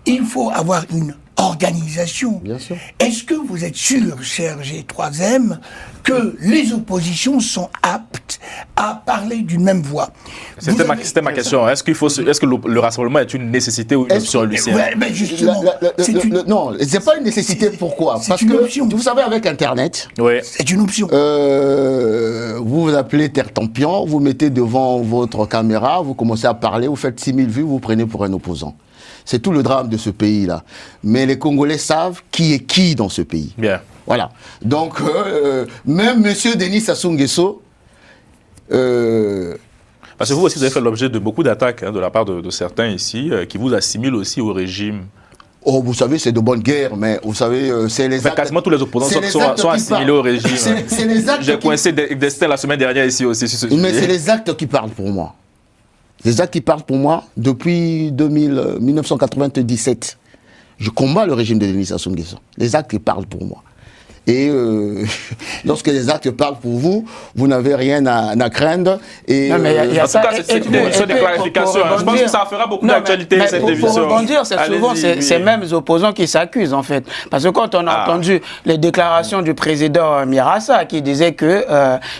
Speaker 4: Il faut avoir une organisation.
Speaker 3: Bien sûr.
Speaker 4: Est-ce que vous êtes sûr, cher G3M, que les oppositions sont aptes à parler d'une même voix?
Speaker 2: C'était ma question. Est-ce que le rassemblement est une nécessité ou une option, Lucien?
Speaker 4: Ouais, mais justement,
Speaker 3: non, c'est pas une nécessité. Pourquoi?
Speaker 4: c'est
Speaker 3: Parce
Speaker 4: une
Speaker 3: que,
Speaker 4: option.
Speaker 3: vous savez, avec Internet,
Speaker 2: Oui.
Speaker 4: c'est une option.
Speaker 3: vous vous appelez Terre-Tempion, vous mettez devant votre caméra, vous commencez à parler, vous faites 6000 vues, vous prenez pour un opposant. C'est tout le drame de ce pays-là. Mais les Congolais savent qui est qui dans ce pays.
Speaker 2: Bien.
Speaker 3: Voilà. Donc, même M. Denis Sassou Nguesso,
Speaker 2: Parce que vous aussi, vous avez fait l'objet de beaucoup d'attaques de la part de certains ici, qui vous assimilent aussi au régime.
Speaker 3: oh, vous savez, c'est de bonne guerre, mais vous savez, c'est les actes...
Speaker 2: Quasiment tous les opposants
Speaker 3: c'est les
Speaker 2: sont
Speaker 3: actes qui
Speaker 2: assimilés
Speaker 3: parlent.
Speaker 2: au régime.
Speaker 3: C'est les actes
Speaker 2: J'ai
Speaker 3: qui-
Speaker 2: coincé Destin la semaine dernière ici aussi sur ce sujet.
Speaker 3: Mais c'est les actes qui parlent pour moi. Les actes qui parlent pour moi depuis 1997. Je combats le régime de Denis Sassou Nguesso. Les actes qui parlent pour moi. Et lorsque les actes parlent pour vous, vous n'avez rien à craindre. Et,
Speaker 5: Non, mais il y a
Speaker 2: En tout
Speaker 5: ça,
Speaker 2: cas, c'est une émission de clarification. Je pense que ça fera beaucoup d'actualité,
Speaker 5: mais
Speaker 2: cette
Speaker 5: pour
Speaker 2: émission.
Speaker 5: rebondir, c'est souvent
Speaker 2: Allez-y,
Speaker 5: ces
Speaker 2: oui.
Speaker 5: mêmes opposants qui s'accusent, en fait. Parce que quand on a entendu les déclarations du président Mirassa, qui disait que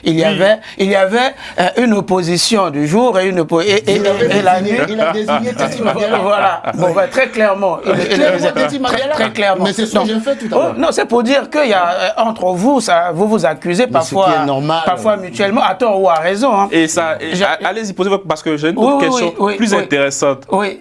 Speaker 5: il y avait une opposition du jour et une et la nuit.
Speaker 3: Il a désigné Tati Madiala.
Speaker 5: Voilà, bon, bah, très clairement. Très clairement.
Speaker 3: Mais c'est ce que j'ai fait tout à l'heure.
Speaker 5: Non, c'est pour dire qu'il y a entre vous, vous vous accusez parfois,
Speaker 3: qui est normal.
Speaker 5: parfois mutuellement, à tort ou à raison. Hein.
Speaker 2: Et ça, allez-y, posez votre... Parce que j'ai une autre question plus intéressante.
Speaker 5: Oui.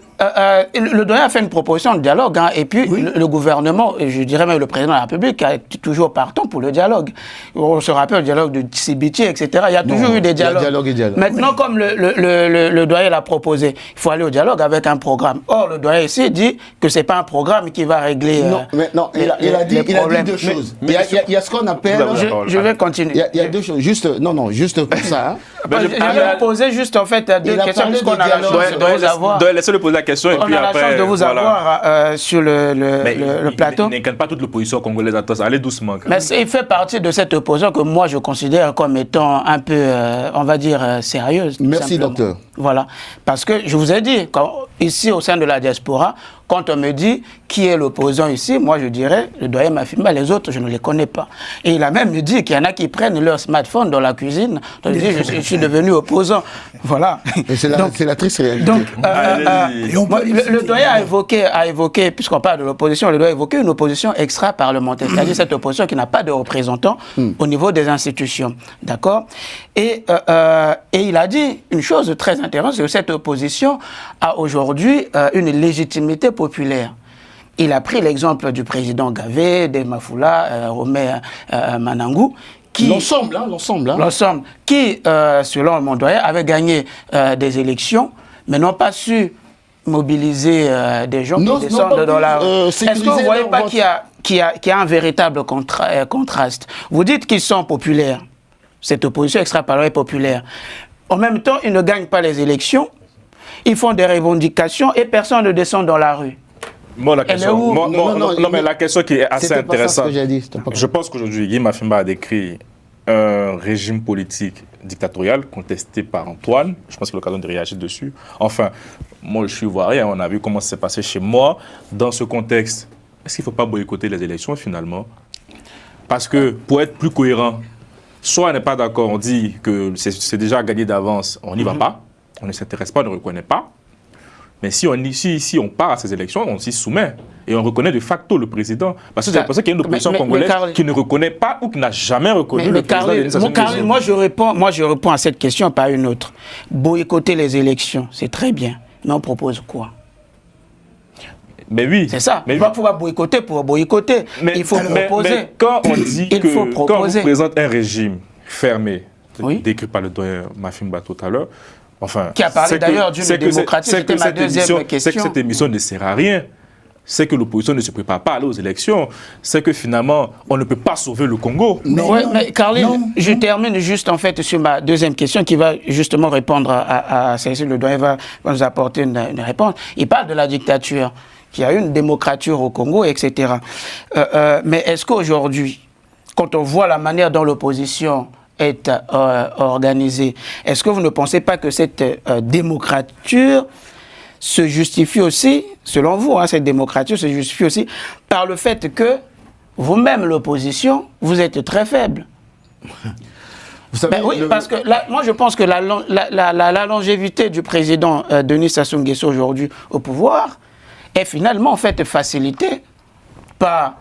Speaker 5: Le doyen a fait une proposition de dialogue, hein, et puis le gouvernement, et je dirais même le président de la République, a été toujours partant pour le dialogue. On se rappelle le dialogue de Tsibiti, etc. Il y a toujours eu des dialogues.
Speaker 3: dialogue et dialogue.
Speaker 5: Maintenant, comme le doyen l'a proposé, il faut aller au dialogue avec un programme. Or, le doyen ici dit que c'est pas un programme qui va régler
Speaker 3: Non, mais non, il a dit deux choses. Il y a ce qu'on appelle...
Speaker 5: Je vais continuer.
Speaker 3: Il y a deux choses. Juste pour ça. Hein.
Speaker 5: Je vais vous poser juste en fait deux
Speaker 3: Il a
Speaker 5: questions
Speaker 3: parlé
Speaker 5: puisqu'on
Speaker 3: de
Speaker 5: a la
Speaker 3: dialogue.
Speaker 5: chance de vous avoir.
Speaker 2: Laissez-le poser la question et
Speaker 5: On
Speaker 2: puis
Speaker 5: a la
Speaker 2: après...
Speaker 5: chance de vous
Speaker 2: voilà.
Speaker 5: avoir sur le plateau.
Speaker 2: Il n'inquiète pas toute l'opposition congolaise. Attention, allez doucement.
Speaker 5: Mais il fait partie de cette opposition que moi je considère comme étant un peu, on va dire, sérieuse.
Speaker 3: Merci,
Speaker 5: simplement.
Speaker 3: docteur.
Speaker 5: Voilà. Parce que je vous ai dit, ici au sein de la diaspora, quand on me dit qui est l'opposant ici, moi je dirais le doyen Mafimba, les autres je ne les connais pas. Et il a même dit qu'il y en a qui prennent leur smartphone dans la cuisine. Donc il dit je suis devenu opposant. Voilà.
Speaker 3: C'est la triste réalité.
Speaker 5: Donc, le doyen a évoqué, puisqu'on parle de l'opposition, le doyen a évoqué une opposition extra-parlementaire, c'est-à-dire cette opposition qui n'a pas de représentants au niveau des institutions. D'accord ? Et il a dit une chose très intéressante, c'est que cette opposition a aujourd'hui une légitimité populaire. Il a pris l'exemple du président Gavé, de Mafoula, Romain Manangou,
Speaker 3: L'ensemble,
Speaker 5: qui, selon mon doyen, avait gagné des élections, mais n'ont pas su mobiliser des gens qui descendent dans la rue. Est-ce que vous ne voyez pas qu'il y a un véritable contraste? Vous dites qu'ils sont populaires, cette opposition extra-parlementaire populaire. En même temps, ils ne gagnent pas les élections, ils font des revendications et personne ne descend dans la rue.
Speaker 2: Moi, la question, mais la question qui est assez intéressante,
Speaker 3: pas
Speaker 2: je pense qu'aujourd'hui, Guy Mafimba a décrit un régime politique dictatorial contesté par Antoine. Je pense qu'il a l'occasion de réagir dessus. Enfin, moi, je suis ivoirien, on a vu comment ça s'est passé chez moi. Dans ce contexte, est-ce qu'il ne faut pas boycotter les élections finalement? Parce que pour être plus cohérent, soit on n'est pas d'accord, on dit que c'est déjà gagné d'avance, on n'y va pas, on ne s'intéresse pas, on ne reconnaît pas. Mais si on part à ces élections, on s'y soumet. Et on reconnaît de facto le président. Parce que j'ai l'impression qu'il y a une opposition congolaise qui ne reconnaît pas ou qui n'a jamais reconnu le président Denis Sassou Nguesso.
Speaker 5: Moi, je réponds à cette question par une autre. Boycotter les élections, c'est très bien. Mais on propose quoi?
Speaker 2: Mais oui.
Speaker 5: C'est ça.
Speaker 2: Mais
Speaker 5: on va pouvoir boycotter pour boycotter. Il faut proposer.
Speaker 2: Mais quand on dit quand on vous présente un régime fermé, décrit par le doyen Mafimba tout à l'heure, enfin,
Speaker 5: qui a parlé d'ailleurs d'une démocratie, c'était ma deuxième question.
Speaker 2: C'est que cette émission ne sert à rien. C'est que l'opposition ne se prépare pas à aller aux élections. C'est que finalement, on ne peut pas sauver le Congo.
Speaker 5: Mais Carline, je termine juste en fait sur ma deuxième question qui va justement répondre à celle-ci. Le doyen va nous apporter une réponse. Il parle de la dictature, qu'il y a une démocrature au Congo, etc. Mais est-ce qu'aujourd'hui, quand on voit la manière dont l'opposition est organisée, est-ce que vous ne pensez pas que cette démocrature se justifie aussi, selon vous, hein, cette démocratie se justifie aussi par le fait que vous-même, l'opposition, vous êtes très faible.
Speaker 3: Vous savez,
Speaker 5: Ben oui, parce que là, moi je pense que la longévité du président Denis Sassou Nguesso aujourd'hui au pouvoir est finalement en fait facilitée par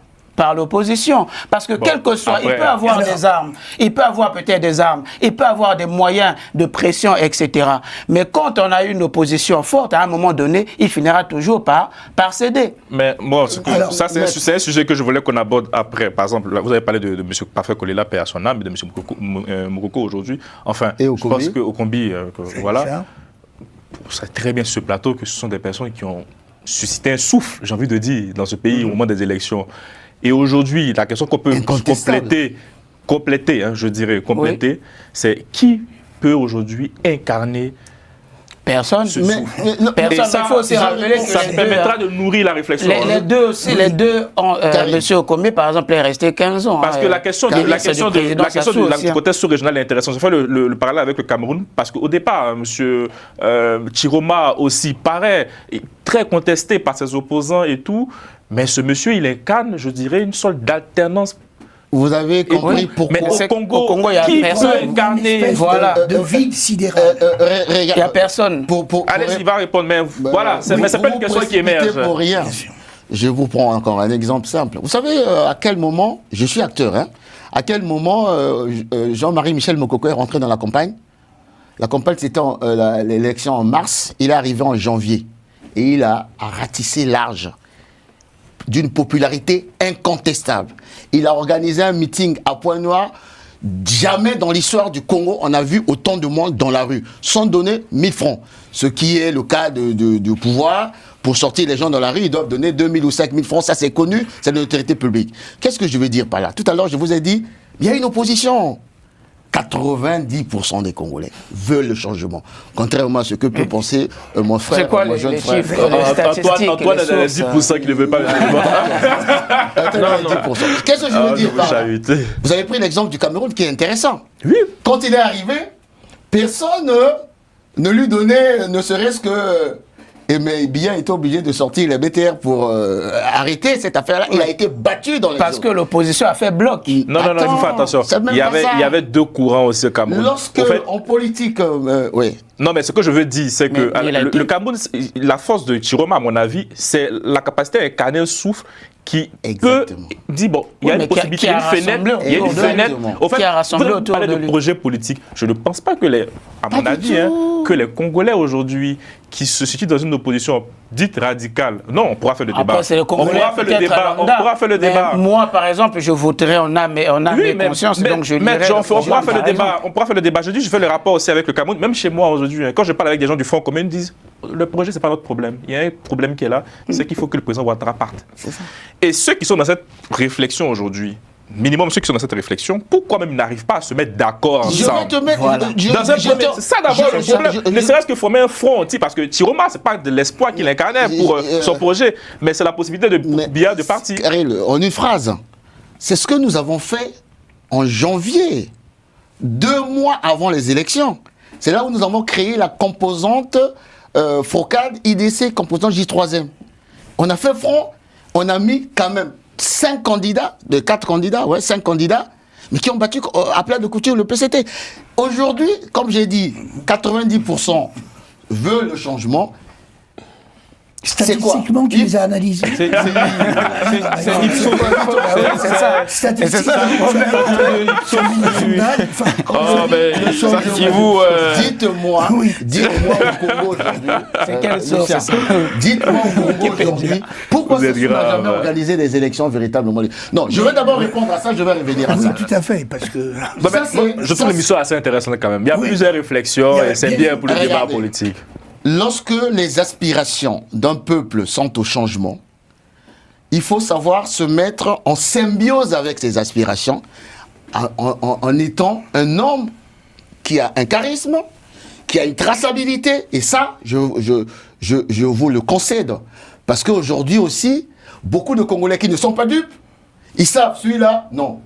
Speaker 5: l'opposition. Parce que quel que soit, il peut avoir des armes, il peut avoir peut-être des armes, il peut avoir des moyens de pression, etc. Mais quand on a une opposition forte, à un moment donné, il finira toujours par céder.
Speaker 2: Mais moi, ça c'est un sujet que je voulais qu'on aborde après. Par exemple, là, vous avez parlé de M. Parfait Kolela, paix à son âme, et de M. Mokoko aujourd'hui. Enfin, je pense qu'au Combi, voilà, c'est très bien sur ce plateau que ce sont des personnes qui ont suscité un souffle, j'ai envie de dire, dans ce pays au moment des élections. Et aujourd'hui, la question qu'on peut compléter, hein, je dirais, c'est qui peut aujourd'hui incarner
Speaker 5: personne.
Speaker 2: Personne. Ça, il faut aussi rappeler que ça permettra de nourrir la réflexion.
Speaker 5: Les deux, M. Okombi, par exemple, est resté 15 ans.
Speaker 2: Parce que la question du contexte sous-régional est intéressante. Je fais le parallèle avec le Cameroun, parce qu'au départ, M. Chiroma aussi paraît très contesté par ses opposants et tout, mais ce monsieur, il incarne, je dirais, une sorte d'alternance.
Speaker 3: Vous avez compris pourquoi.
Speaker 2: Mais au Congo, il y a personne incarné.
Speaker 5: Voilà.
Speaker 4: De vide sidéral.
Speaker 5: Il n'y a personne.
Speaker 2: Allez, il va répondre, mais voilà, mais c'est pas une question qui émerge.
Speaker 3: Pour rien. Je vous prends encore un exemple simple. Vous savez à quel moment, je suis acteur, hein, à quel moment Jean-Marie Michel Mokoko est rentré dans la campagne? La campagne, c'était l'élection en mars, il est arrivé en janvier. Et il a ratissé large, d'une popularité incontestable. Il a organisé un meeting à Pointe-Noire. Jamais dans l'histoire du Congo, on a vu autant de monde dans la rue, sans donner 1000 francs. Ce qui est le cas du pouvoir. Pour sortir les gens dans la rue, ils doivent donner 2000 ou 5000 francs. Ça, c'est connu, c'est de l'autorité publique. Qu'est-ce que je veux dire par là? Tout à l'heure, je vous ai dit, il y a une opposition. 90% des Congolais veulent le changement. Contrairement à ce que peut penser mon frère, mon jeune frère.
Speaker 5: Antoine
Speaker 2: a les 10% qui ne veut pas le changement.
Speaker 3: Qu'est-ce que je veux dire par là? Vous avez pris l'exemple du Cameroun qui est intéressant. Oui. Quand il est arrivé, personne ne lui donnait, ne serait-ce que... mais Biya était obligé de sortir les BTR pour arrêter cette affaire-là. Il a été battu dans les
Speaker 5: Parce que l'opposition a fait bloc.
Speaker 2: Non, il faut faire attention. Il y avait deux courants aussi au Cameroun.
Speaker 3: Lorsque, en politique, oui.
Speaker 2: Non, mais ce que je veux dire, c'est que le Cameroun, la force de Chiroma, à mon avis, c'est la capacité à incarner un souffle qui peut dire, bon, il y a une possibilité, il y a une fenêtre. Au fait,
Speaker 5: qui a rassemblé autour de lui.
Speaker 2: Projet politique. Je ne pense pas que à mon avis, que les Congolais aujourd'hui qui se situent dans une opposition dite radicale, non, on pourra faire le débat.
Speaker 5: Après, on pourra
Speaker 2: faire le débat.
Speaker 5: Moi, par exemple, je voterai en âme et conscience, donc je lirai.
Speaker 2: On pourra faire le débat. On pourra faire le débat. Je dis, je fais le rapport aussi avec le Cameroun, même chez moi aujourd'hui. Quand je parle avec des gens du Front commun, ils me disent, le projet, c'est pas notre problème. Il y a un problème qui est là, c'est qu'il faut que le président Ouattara parte. Et ceux qui sont dans cette réflexion aujourd'hui, minimum ceux qui sont dans cette réflexion, pourquoi même ils n'arrivent pas à se mettre d'accord ensemble? C'est ça d'abord le problème. Ne serait-ce que former un front, parce que Chiroma, c'est pas de l'espoir qu'il incarnait pour son projet, mais c'est la possibilité de partir.
Speaker 3: En une phrase, c'est ce que nous avons fait en janvier, 2 mois avant les élections. C'est là où nous avons créé la composante FOCAD, IDC, composante J3M. On a fait front, on a mis quand même 5 candidats, de 4 candidats, 5 candidats, mais qui ont battu à plat de couture le PCT. Aujourd'hui, comme j'ai dit, 90% veulent le changement.
Speaker 4: Statistiquement, qui les a analysés.
Speaker 2: C'est
Speaker 5: ça.
Speaker 4: Statistiquement.
Speaker 3: Dites-moi au Congo aujourd'hui.
Speaker 5: C'est quelle source?
Speaker 3: Dites-moi au Congo aujourd'hui. Pourquoi on n'a jamais organisé des élections véritablement? Non, je vais d'abord répondre à ça, je vais revenir à ça.
Speaker 4: Oui, tout à fait, parce que...
Speaker 2: Je trouve l'émission assez intéressante quand même. Il y a plusieurs réflexions et c'est bien pour le débat politique.
Speaker 3: Lorsque les aspirations d'un peuple sont au changement, il faut savoir se mettre en symbiose avec ces aspirations en étant un homme qui a un charisme, qui a une traçabilité. Et ça, je vous le concède. Parce qu'aujourd'hui aussi, beaucoup de Congolais qui ne sont pas dupes, ils savent, celui-là, non.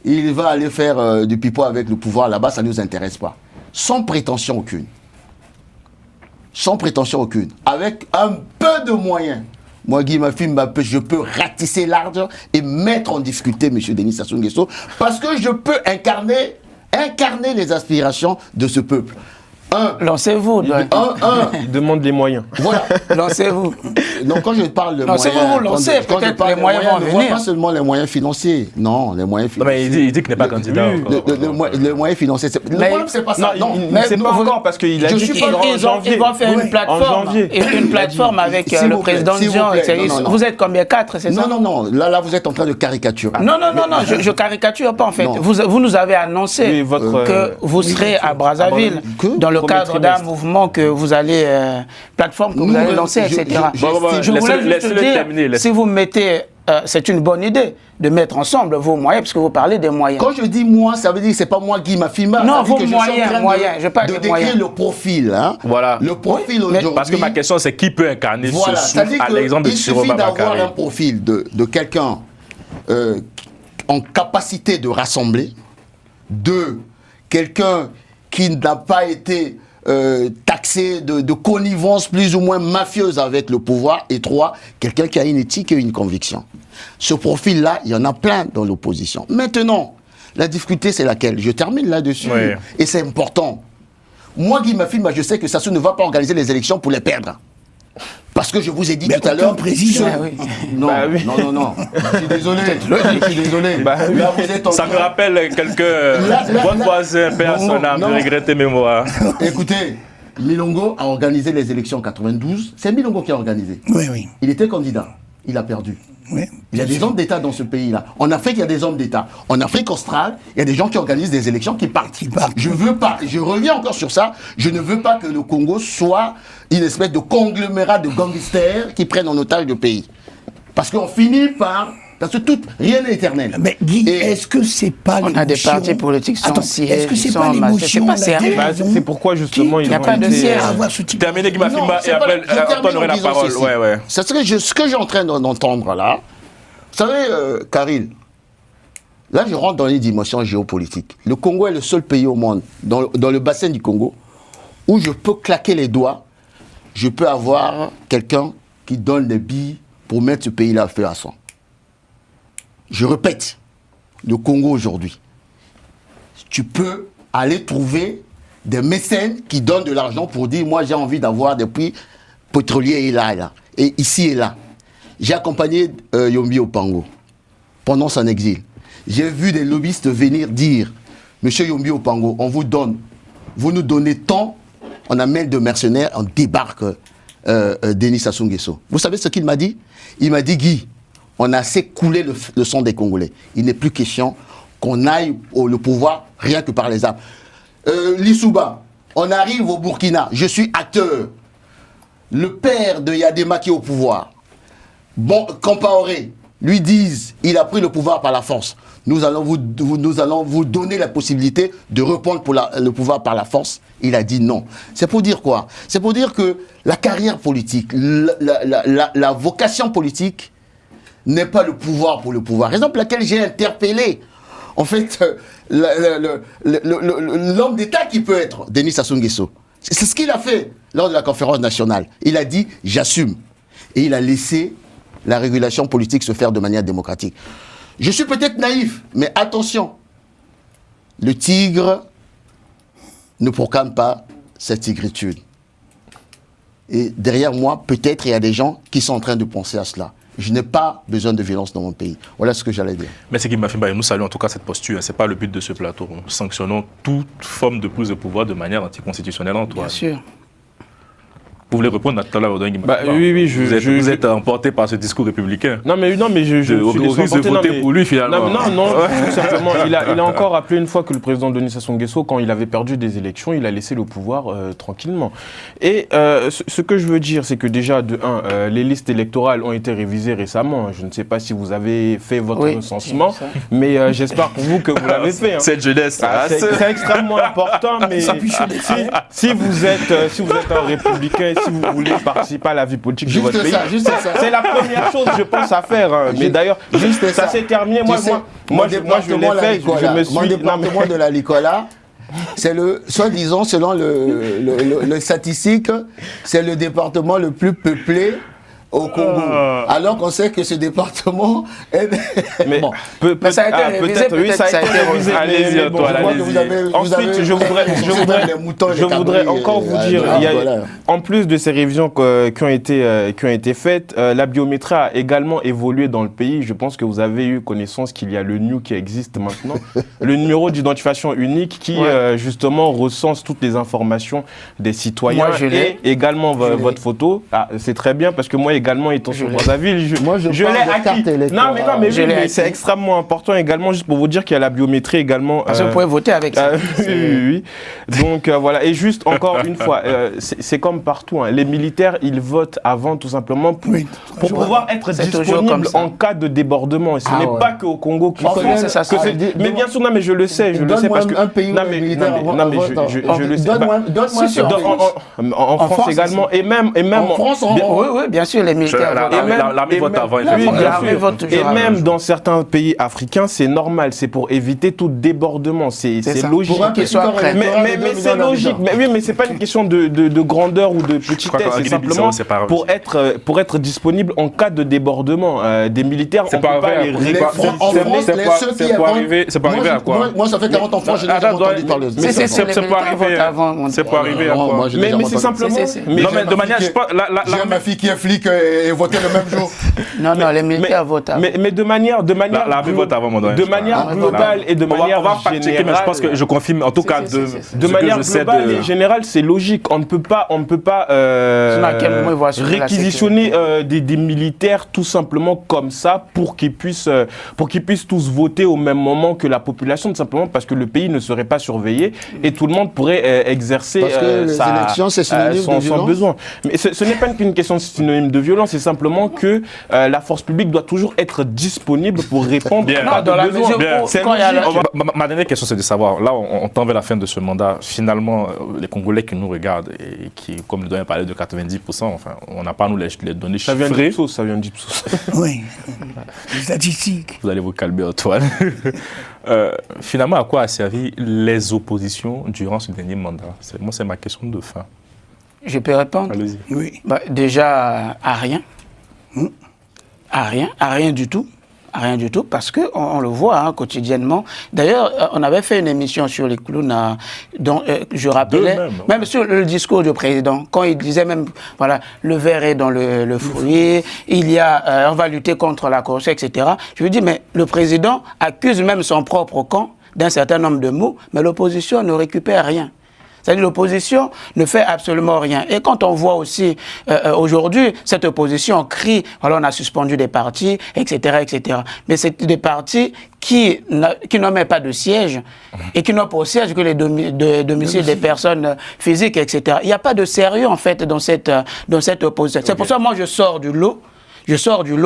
Speaker 3: Il va aller faire du pipeau avec le pouvoir là-bas, ça ne nous intéresse pas. Sans prétention aucune. sans prétention aucune, avec un peu de moyens, moi, Guy Mafi Mbappé, je peux ratisser l'arbre et mettre en difficulté M. Denis Sassou Nguesso parce que je peux incarner les aspirations de ce peuple.
Speaker 5: Lancez-vous.
Speaker 1: Il demande les moyens.
Speaker 3: Voilà.
Speaker 5: Lancez-vous.
Speaker 3: Donc quand je parle de moyens...
Speaker 5: Lancez-vous, lancez, peut-être les moyens vont venir.
Speaker 3: Ne vois pas seulement les moyens financiers. Non, les moyens financiers.
Speaker 2: Non, mais il dit qu'il n'est pas candidat.
Speaker 3: Les moyens financiers, le problème, c'est pas ça.
Speaker 1: Non, il ne sait pas encore parce qu'il a dit qu'il
Speaker 5: ils vont faire une plateforme. Une plateforme avec le président Dion. Vous êtes combien? 4, c'est ça?
Speaker 3: Non. Là, vous êtes en train de caricaturer.
Speaker 5: Non, je caricature pas en fait. Vous nous avez annoncé que vous serez à Brazzaville dans le cadre d'un mouvement que vous allez, plateforme que vous allez lancer, etc. Je voulais juste dire, si vous mettez, c'est une bonne idée de mettre ensemble vos moyens, parce que vous parlez des moyens.
Speaker 3: Quand je dis moi, ça veut dire que c'est pas moi Guy Mafimba.
Speaker 5: Non, vos moyens, je parle
Speaker 3: de
Speaker 5: des
Speaker 3: décrire
Speaker 5: moyens.
Speaker 3: le profil. Hein.
Speaker 2: Voilà.
Speaker 3: Le profil aujourd'hui.
Speaker 2: Parce que ma question, c'est qui peut incarner ce souffle à l'exemple de
Speaker 3: il
Speaker 2: Siro
Speaker 3: suffit d'avoir
Speaker 2: Babakari.
Speaker 3: un profil de quelqu'un en capacité de rassembler, de quelqu'un qui n'a pas été taxé de connivence plus ou moins mafieuse avec le pouvoir, et 3, quelqu'un qui a une éthique et une conviction. Ce profil-là, il y en a plein dans l'opposition. Maintenant, la difficulté, c'est laquelle? Je termine là-dessus,
Speaker 2: oui.
Speaker 3: Et c'est important. Moi, Guy Mafimba, je sais que Sassou ne va pas organiser les élections pour les perdre. Parce que je vous ai dit tout à l'heure...
Speaker 4: président.
Speaker 3: Non, non. Je suis désolé. Là, vous êtes
Speaker 2: Ça me rappelle quelques bonnes voisins, paix à son âme, de regretter mémoire.
Speaker 3: Écoutez, Milongo a organisé les élections en 92. C'est Milongo qui a organisé.
Speaker 4: Oui.
Speaker 3: Il était candidat. Il a perdu.
Speaker 4: Oui,
Speaker 3: il y a des hommes d'État dans ce pays-là. En Afrique, il y a des hommes d'État. En Afrique australe, il y a des gens qui organisent des élections qui partent. Je veux pas, je reviens encore sur ça, je ne veux pas que le Congo soit une espèce de conglomérat de gangsters qui prennent en otage le pays. Parce qu'on finit par... Parce que rien n'est éternel.
Speaker 4: Mais Guy, est-ce que c'est pas l'émotion?
Speaker 5: On a des partis politiques
Speaker 4: Attends, est-ce que c'est pas l'émotion?
Speaker 1: C'est pourquoi justement
Speaker 5: il n'y a pas de siège.
Speaker 2: Terminez Guy Mafimba et après Antoine aurait la parole. Ouais.
Speaker 3: C'est ce que je suis en train d'entendre là. Vous savez, Karil, là je rentre dans les dimensions géopolitiques. Le Congo est le seul pays au monde, dans le bassin du Congo, où je peux claquer les doigts, je peux avoir quelqu'un qui donne des billes pour mettre ce pays-là à feu à sang. Je répète, le Congo aujourd'hui, tu peux aller trouver des mécènes qui donnent de l'argent pour dire, moi j'ai envie d'avoir des puits pétroliers et ici et là. J'ai accompagné Yombi Opango pendant son exil. J'ai vu des lobbyistes venir dire, Monsieur Yombi Opango, on vous donne, vous nous donnez tant, on amène de mercenaires, on débarque Denis Sassou Nguesso. Vous savez ce qu'il m'a dit? Il m'a dit, Guy, on a assez coulé le sang des Congolais. Il n'est plus question qu'on aille au pouvoir rien que par les armes. Lissouba, on arrive au Burkina, je suis acteur. Le père de Yadema qui est au pouvoir. Bon, Compaoré, lui disent, il a pris le pouvoir par la force. Nous allons vous donner la possibilité de reprendre le pouvoir par la force. Il a dit non. C'est pour dire quoi? C'est pour dire que la carrière politique, la vocation politique n'est pas le pouvoir pour le pouvoir. Raison pour laquelle j'ai interpellé, en fait, l'homme d'État qui peut être Denis Sassou Nguesso. C'est ce qu'il a fait lors de la conférence nationale. Il a dit, j'assume. Et il a laissé la régulation politique se faire de manière démocratique. Je suis peut-être naïf, mais attention, le tigre ne proclame pas cette tigritude. Et derrière moi, peut-être il y a des gens qui sont en train de penser à cela. Je n'ai pas besoin de violence dans mon pays. Voilà ce que j'allais dire.
Speaker 2: Mais c'est Guy Mafimba, et nous saluons en tout cas cette posture. Ce n'est pas le but de ce plateau. Nous sanctionnons toute forme de prise de pouvoir de manière anticonstitutionnelle, Antoine.
Speaker 5: Bien sûr.
Speaker 2: Vous voulez répondre à tout à l'heure, Guy Mafimba?
Speaker 1: Oui,
Speaker 2: vous êtes emporté par ce discours républicain.
Speaker 1: Non, mais je
Speaker 2: au risque de voter pour lui, finalement.
Speaker 1: Non, tout simplement. Il a encore rappelé une fois que le président Denis Sassou Nguesso, quand il avait perdu des élections, il a laissé le pouvoir tranquillement. Et ce que je veux dire, c'est que déjà, de un, les listes électorales ont été révisées récemment. Je ne sais pas si vous avez fait votre recensement, mais j'espère pour vous que vous l'avez fait. Hein.
Speaker 2: Cette jeunesse,
Speaker 1: c'est extrêmement important, mais si vous êtes un républicain, si vous voulez participer à la vie politique de votre pays, c'est la première chose, je pense, à faire. Hein. Mais d'ailleurs, ça s'est terminé. Moi, je l'ai fait.
Speaker 3: Mon département de la Licola, C'est le, soi-disant, selon le statistique, c'est le département le plus peuplé au Congo. Alors qu'on sait que ce département est...
Speaker 1: Mais,
Speaker 3: bon.
Speaker 5: Ça a été révisé,
Speaker 1: oui, ça a été révisé.
Speaker 2: Allez-y, Antoine, allez-y.
Speaker 1: Ensuite, je voudrais encore vous dire, en plus de ces révisions qui ont été faites, la biométrie a également évolué dans le pays. Je pense que vous avez eu connaissance qu'il y a le NIU qui existe maintenant, le numéro d'identification unique qui justement recense toutes les informations des citoyens et également votre photo. Ah, c'est très bien parce que moi également étant sur Brazzaville, je l'ai acquis. Non mais c'est extrêmement important également, juste pour vous dire qu'il y a la biométrie également.
Speaker 5: Parce que vous pouvez voter avec ça.
Speaker 1: Oui. Donc voilà, et juste encore une fois, c'est comme partout, hein. Les militaires, ils votent avant tout simplement pour pouvoir être disponibles en cas de débordement. Et ce n'est pas qu'au Congo qui
Speaker 5: fait ça.
Speaker 1: Mais bien sûr, non mais je le sais parce que...
Speaker 3: un pays où les militaires
Speaker 1: je le sais. En France également, et même
Speaker 3: en France,
Speaker 5: oui, bien sûr. Les militaires
Speaker 2: l'armée vote avant,
Speaker 1: et même dans certains pays africains, c'est normal, c'est pour éviter tout débordement, c'est logique.
Speaker 5: Mais
Speaker 1: c'est logique. Mais oui, mais c'est pas une question de grandeur ou de petitesse, c'est simplement pour être disponible en cas de débordement. Des militaires, on peut pas les
Speaker 2: C'est pas arrivé à quoi?
Speaker 3: Moi, ça fait 40 ans que je n'ai jamais entendu parler de ça.
Speaker 2: C'est pas arrivé à quoi?
Speaker 1: Mais c'est simplement...
Speaker 2: Non, mais de manière...
Speaker 3: J'ai ma fille qui est flic et votait le même jour.
Speaker 5: Non, les militaires votent avant.
Speaker 1: Mais de manière globale et de manière générale...
Speaker 2: Mais je pense que je confirme, en tout cas,
Speaker 1: de manière globale et générale, c'est logique. On ne peut pas réquisitionner des militaires tout simplement comme ça pour qu'ils puissent tous voter au même moment que la population, tout simplement parce que le pays ne serait pas surveillé et tout le monde pourrait exercer son besoin. Mais ce n'est pas qu'une question de synonyme de violence, c'est simplement que la force publique doit toujours être disponible pour répondre à des besoins.
Speaker 2: Ma dernière question, c'est de savoir, là on tend vers la fin de ce mandat, finalement les Congolais qui nous regardent et qui, comme le doyen parlait de 90%, enfin on n'a pas à nous les données chiffrées.
Speaker 1: Ça vient d'Ipsos.
Speaker 4: Oui, les statistiques.
Speaker 2: Vous allez vous calmer, Antoine. Finalement, à quoi a servi les oppositions durant ce dernier mandat? Moi, c'est ma question de fin.
Speaker 5: Je peux répondre?
Speaker 2: Allez-y.
Speaker 4: Oui.
Speaker 5: Déjà, à rien. À rien du tout. À rien du tout, parce qu'on le voit quotidiennement. D'ailleurs, on avait fait une émission sur les clowns dont je rappelais, même sur le discours du président, quand il disait même, voilà, le verre est dans le fruit, on va lutter contre la corruption, etc. Je lui dis, mais le président accuse même son propre camp d'un certain nombre de mots, mais l'opposition ne récupère rien. C'est-à-dire l'opposition ne fait absolument rien. Et quand on voit aussi aujourd'hui, cette opposition crie, voilà, on a suspendu des partis, etc., etc. Mais c'est des partis qui n'ont même pas de siège et qui n'ont pas au siège que les domiciles des personnes physiques, etc. Il n'y a pas de sérieux, en fait, dans cette opposition. C'est pour ça que moi, je sors du lot.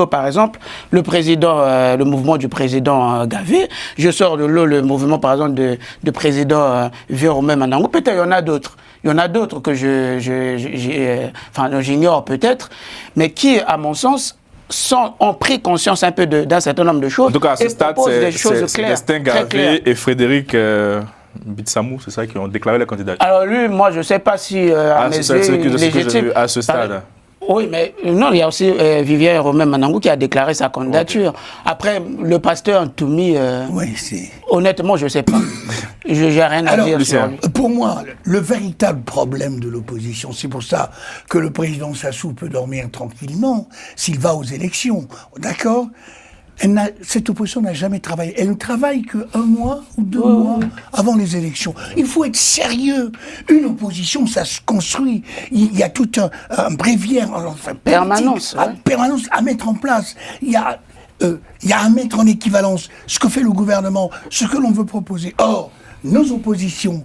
Speaker 5: Par exemple, le mouvement du président Gavé. Je sors du lot le mouvement, par exemple, de président Vieux-Romain Manango. Peut-être il y en a d'autres. Il y en a d'autres que j'ignore peut-être, mais qui, à mon sens, ont pris conscience un peu d'un certain nombre de choses. En
Speaker 2: tout cas, à ce stade, c'est Destin Gavé et Frédéric Bitsamou, c'est ça, qui ont déclaré la candidature.
Speaker 5: Alors lui, moi, je ne sais pas si à
Speaker 2: ce stade.
Speaker 5: Oui, mais non, il y a aussi Vivien Romain Manango qui a déclaré sa candidature. Okay. Après, le pasteur Ntoumi, honnêtement, je ne sais pas. Je n'ai rien à dire sur lui.
Speaker 4: Pour moi, le véritable problème de l'opposition, c'est pour ça que le président Sassou peut dormir tranquillement s'il va aux élections. D'accord ? Cette opposition n'a jamais travaillé. Elle ne travaille qu'un mois ou 2 mois avant les élections. Il faut être sérieux. Une opposition, ça se construit. Il y a tout un bréviaire,
Speaker 5: permanence
Speaker 4: à mettre en place. Il y a à mettre en équivalence ce que fait le gouvernement, ce que l'on veut proposer. Or, nos oppositions,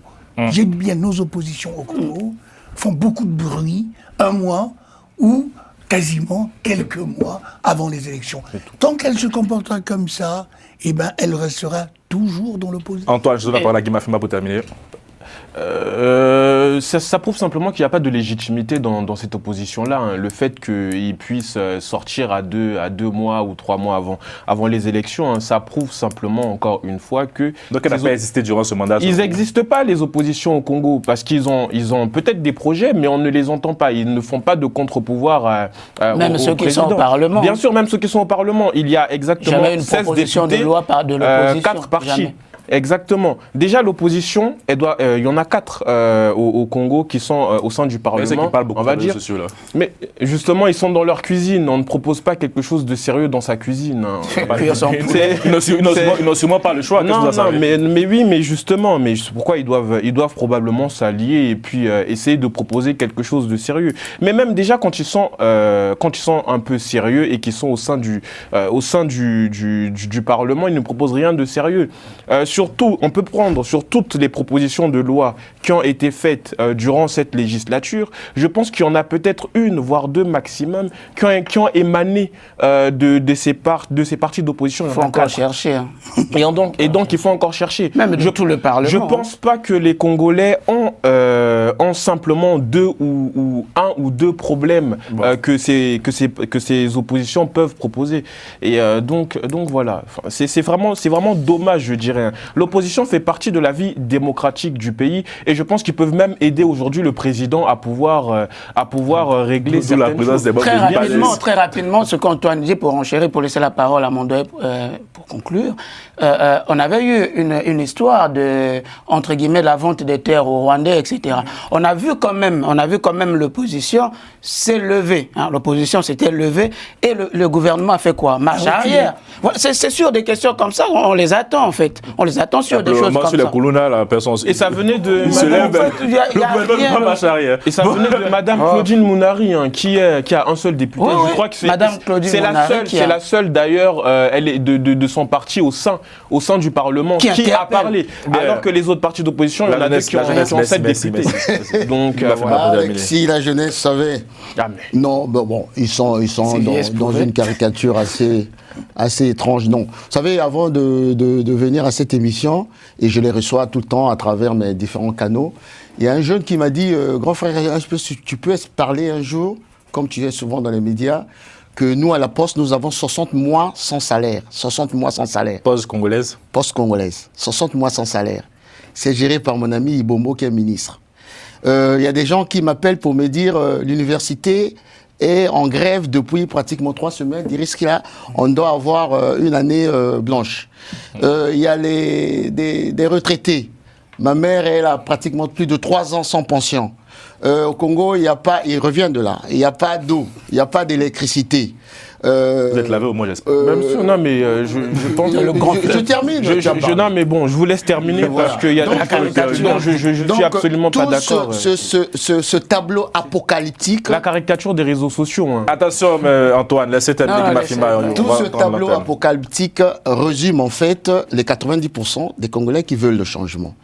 Speaker 4: j'ai dit bien nos oppositions au Congo, font beaucoup de bruit, 1 mois, ou quasiment quelques mois avant les élections. Tant qu'elle se comportera comme ça, eh ben, elle restera toujours dans l'opposition.
Speaker 2: Antoine, je donne la parole à Guy Mafima pour terminer.
Speaker 1: Ça prouve simplement qu'il n'y a pas de légitimité dans cette opposition-là. Hein. Le fait qu'ils puissent sortir à deux mois ou 3 mois avant les élections, hein, ça prouve simplement, encore une fois, que...
Speaker 2: Donc elle n'a pas existé durant ce mandat.
Speaker 1: Ils n'existent pas, les oppositions au Congo, parce qu'ils ont peut-être des projets, mais on ne les entend pas. Ils ne font pas de contre-pouvoir
Speaker 5: même ceux qui sont au Parlement.
Speaker 1: Bien sûr, même ceux qui sont au Parlement. Il y a exactement 16 députés,
Speaker 5: de loi de l'opposition.
Speaker 1: 4 par Chi. Exactement. Déjà, l'opposition, il y en a 4 au Congo qui sont au sein du Parlement.
Speaker 2: Mais c'est qui parlent beaucoup
Speaker 1: on va
Speaker 2: de
Speaker 1: dire.
Speaker 2: sociaux, là.
Speaker 1: Mais justement, ils sont dans leur cuisine. On ne propose pas quelque chose de sérieux dans sa cuisine. Hein.
Speaker 2: Ils n'ont sûrement pas le choix.
Speaker 1: Non, mais oui, mais justement, mais pourquoi ils doivent probablement s'allier et puis essayer de proposer quelque chose de sérieux. Mais même déjà quand ils sont un peu sérieux et qu'ils sont au sein du Parlement, ils ne proposent rien de sérieux. Surtout, on peut prendre sur toutes les propositions de loi qui ont été faites durant cette législature, je pense qu'il y en a peut-être 1, voire 2 maximum, qui ont émané de ces partis d'opposition.
Speaker 5: Il faut encore chercher. Hein.
Speaker 1: Et donc, il faut encore chercher.
Speaker 5: Même tout le Parlement.
Speaker 1: Je ne pense pas que les Congolais ont simplement 1 ou 2 problèmes que ces oppositions peuvent proposer. Et donc voilà. Enfin, c'est vraiment dommage, je dirais. L'opposition fait partie de la vie démocratique du pays et je pense qu'ils peuvent même aider aujourd'hui le président à pouvoir régler certaines choses.
Speaker 5: Très rapidement, ce qu'Antoine dit pour enchérir, pour laisser la parole à Mondoé pour conclure, on avait eu une histoire de, entre guillemets, la vente des terres aux Rwandais, etc. On a vu quand même l'opposition s'est levée. Hein, l'opposition s'était levée et le gouvernement a fait quoi? Marche arrière. Voilà, c'est sur des questions comme ça, on les attend en fait. On les attend sur des choses comme ça.
Speaker 2: Sur les Koulouna, la personne...
Speaker 1: Et ça venait de...
Speaker 5: Et
Speaker 1: ça venait de Madame Claudine Mounari, hein, qui a un seul député.
Speaker 5: Je
Speaker 1: crois que
Speaker 5: c'est
Speaker 1: la seule d'ailleurs, elle est de son parti au sein du Parlement qui a parlé. Alors que les autres partis d'opposition, il y en a deux qui ont 7 députés. Donc voilà.
Speaker 3: Si la jeunesse savait... Non, bon, ils sont dans une caricature assez étrange. Non. Vous savez, avant de venir à cette émission, et je les reçois tout le temps à travers mes différents canaux, il y a un jeune qui m'a dit, grand frère, tu peux parler un jour, comme tu es souvent dans les médias, que nous, à la Poste, nous avons 60 mois sans salaire. 60 mois sans salaire.
Speaker 2: Poste congolaise.
Speaker 3: 60 mois sans salaire. C'est géré par mon ami Ibombo, qui est ministre. Il y a des gens qui m'appellent pour me dire, l'université est en grève depuis pratiquement 3 semaines. Ils risquent là, on doit avoir une année blanche. Il y a des retraités. Ma mère, elle a pratiquement plus de 3 ans sans pension. Au Congo, il revient de là. Il n'y a pas d'eau, il n'y a pas d'électricité.
Speaker 2: Vous êtes lavé au moins, j'espère.
Speaker 1: Même sûr, non, mais je pense que
Speaker 3: je termine.
Speaker 1: Non, mais bon, je vous laisse terminer parce qu'il y a la caricature. Je suis absolument pas d'accord.
Speaker 3: Ce tableau apocalyptique.
Speaker 1: La caricature des réseaux sociaux. Hein.
Speaker 2: Attention, Antoine, laissez terminer Mafima.
Speaker 3: Tout ce tableau apocalyptique résume en fait les 90% des Congolais qui veulent le changement.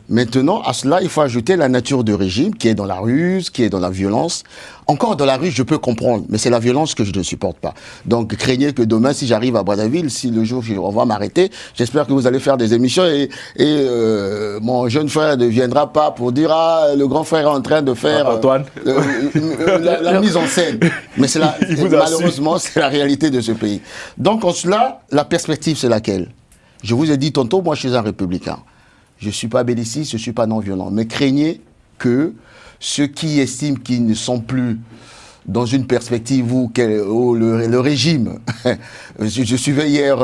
Speaker 3: Maintenant, à cela, il faut ajouter la nature du régime qui est dans la ruse, qui est dans la violence. Encore dans la rue, je peux comprendre, mais c'est la violence que je ne supporte pas. Donc, craignez que demain, si j'arrive à Brazzaville, si le jour on va m'arrêter, j'espère que vous allez faire des émissions et mon jeune frère ne viendra pas pour dire le grand frère est en train de faire
Speaker 2: Antoine.
Speaker 3: la mise en scène. Mais malheureusement, c'est la réalité de ce pays. Donc, en cela, la perspective, c'est laquelle? Je vous ai dit tantôt, moi, je suis un républicain. Je ne suis pas belliciste, je ne suis pas non-violent. Mais craignez que ceux qui estiment qu'ils ne sont plus dans une perspective où le régime... je suivais hier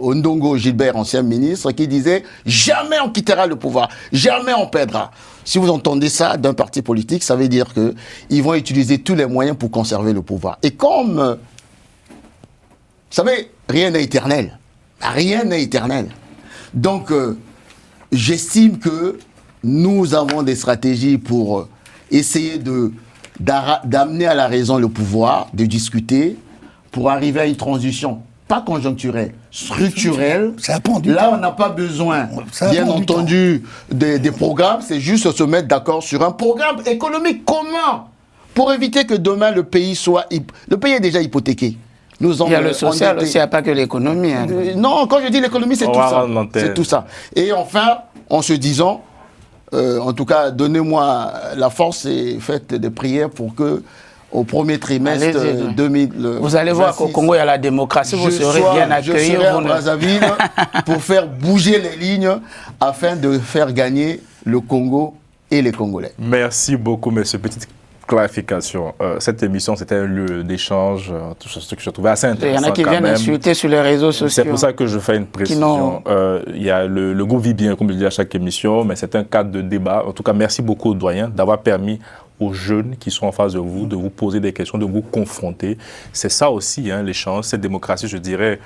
Speaker 3: Ondongo Gilbert, ancien ministre, qui disait « Jamais on quittera le pouvoir, jamais on perdra ». Si vous entendez ça d'un parti politique, ça veut dire qu'ils vont utiliser tous les moyens pour conserver le pouvoir. Et comme... vous savez, rien n'est éternel. Rien n'est éternel. Donc... j'estime que nous avons des stratégies pour essayer d'amener à la raison le pouvoir, de discuter, pour arriver à une transition, pas conjoncturelle, structurelle. Là, on n'a pas besoin, bien entendu, des programmes, c'est juste se mettre d'accord sur un programme économique commun pour éviter que demain le pays soit... Le pays est déjà hypothéqué.
Speaker 5: Il y a le social aussi, il n'y a pas que l'économie. Hein.
Speaker 3: Non, quand je dis l'économie, c'est tout ça. C'est tout ça. Et enfin, en se disant, En tout cas, donnez-moi la force et faites des prières pour que au premier trimestre
Speaker 5: Allez-y.
Speaker 3: 2000.
Speaker 5: Vous allez voir qu'au Congo, il y a la démocratie, vous serez bien accueillis.
Speaker 3: Je serai à Brazzaville pour faire bouger les lignes afin de faire gagner le Congo et les Congolais.
Speaker 2: Merci beaucoup, monsieur. Petite clarification. Cette émission, c'était un lieu d'échange, tout ce que je trouvais assez intéressant.
Speaker 5: Il y en a qui
Speaker 2: quand
Speaker 5: viennent
Speaker 2: même.
Speaker 5: insulter sur les réseaux sociaux.
Speaker 2: C'est pour ça que je fais une précision. Il y a le groupe vit bien, comme je dis à chaque émission, mais c'est un cadre de débat. En tout cas, merci beaucoup, doyen, d'avoir permis aux jeunes qui sont en face de vous poser des questions, de vous confronter. C'est ça aussi, hein, l'échange, cette démocratie, je dirais.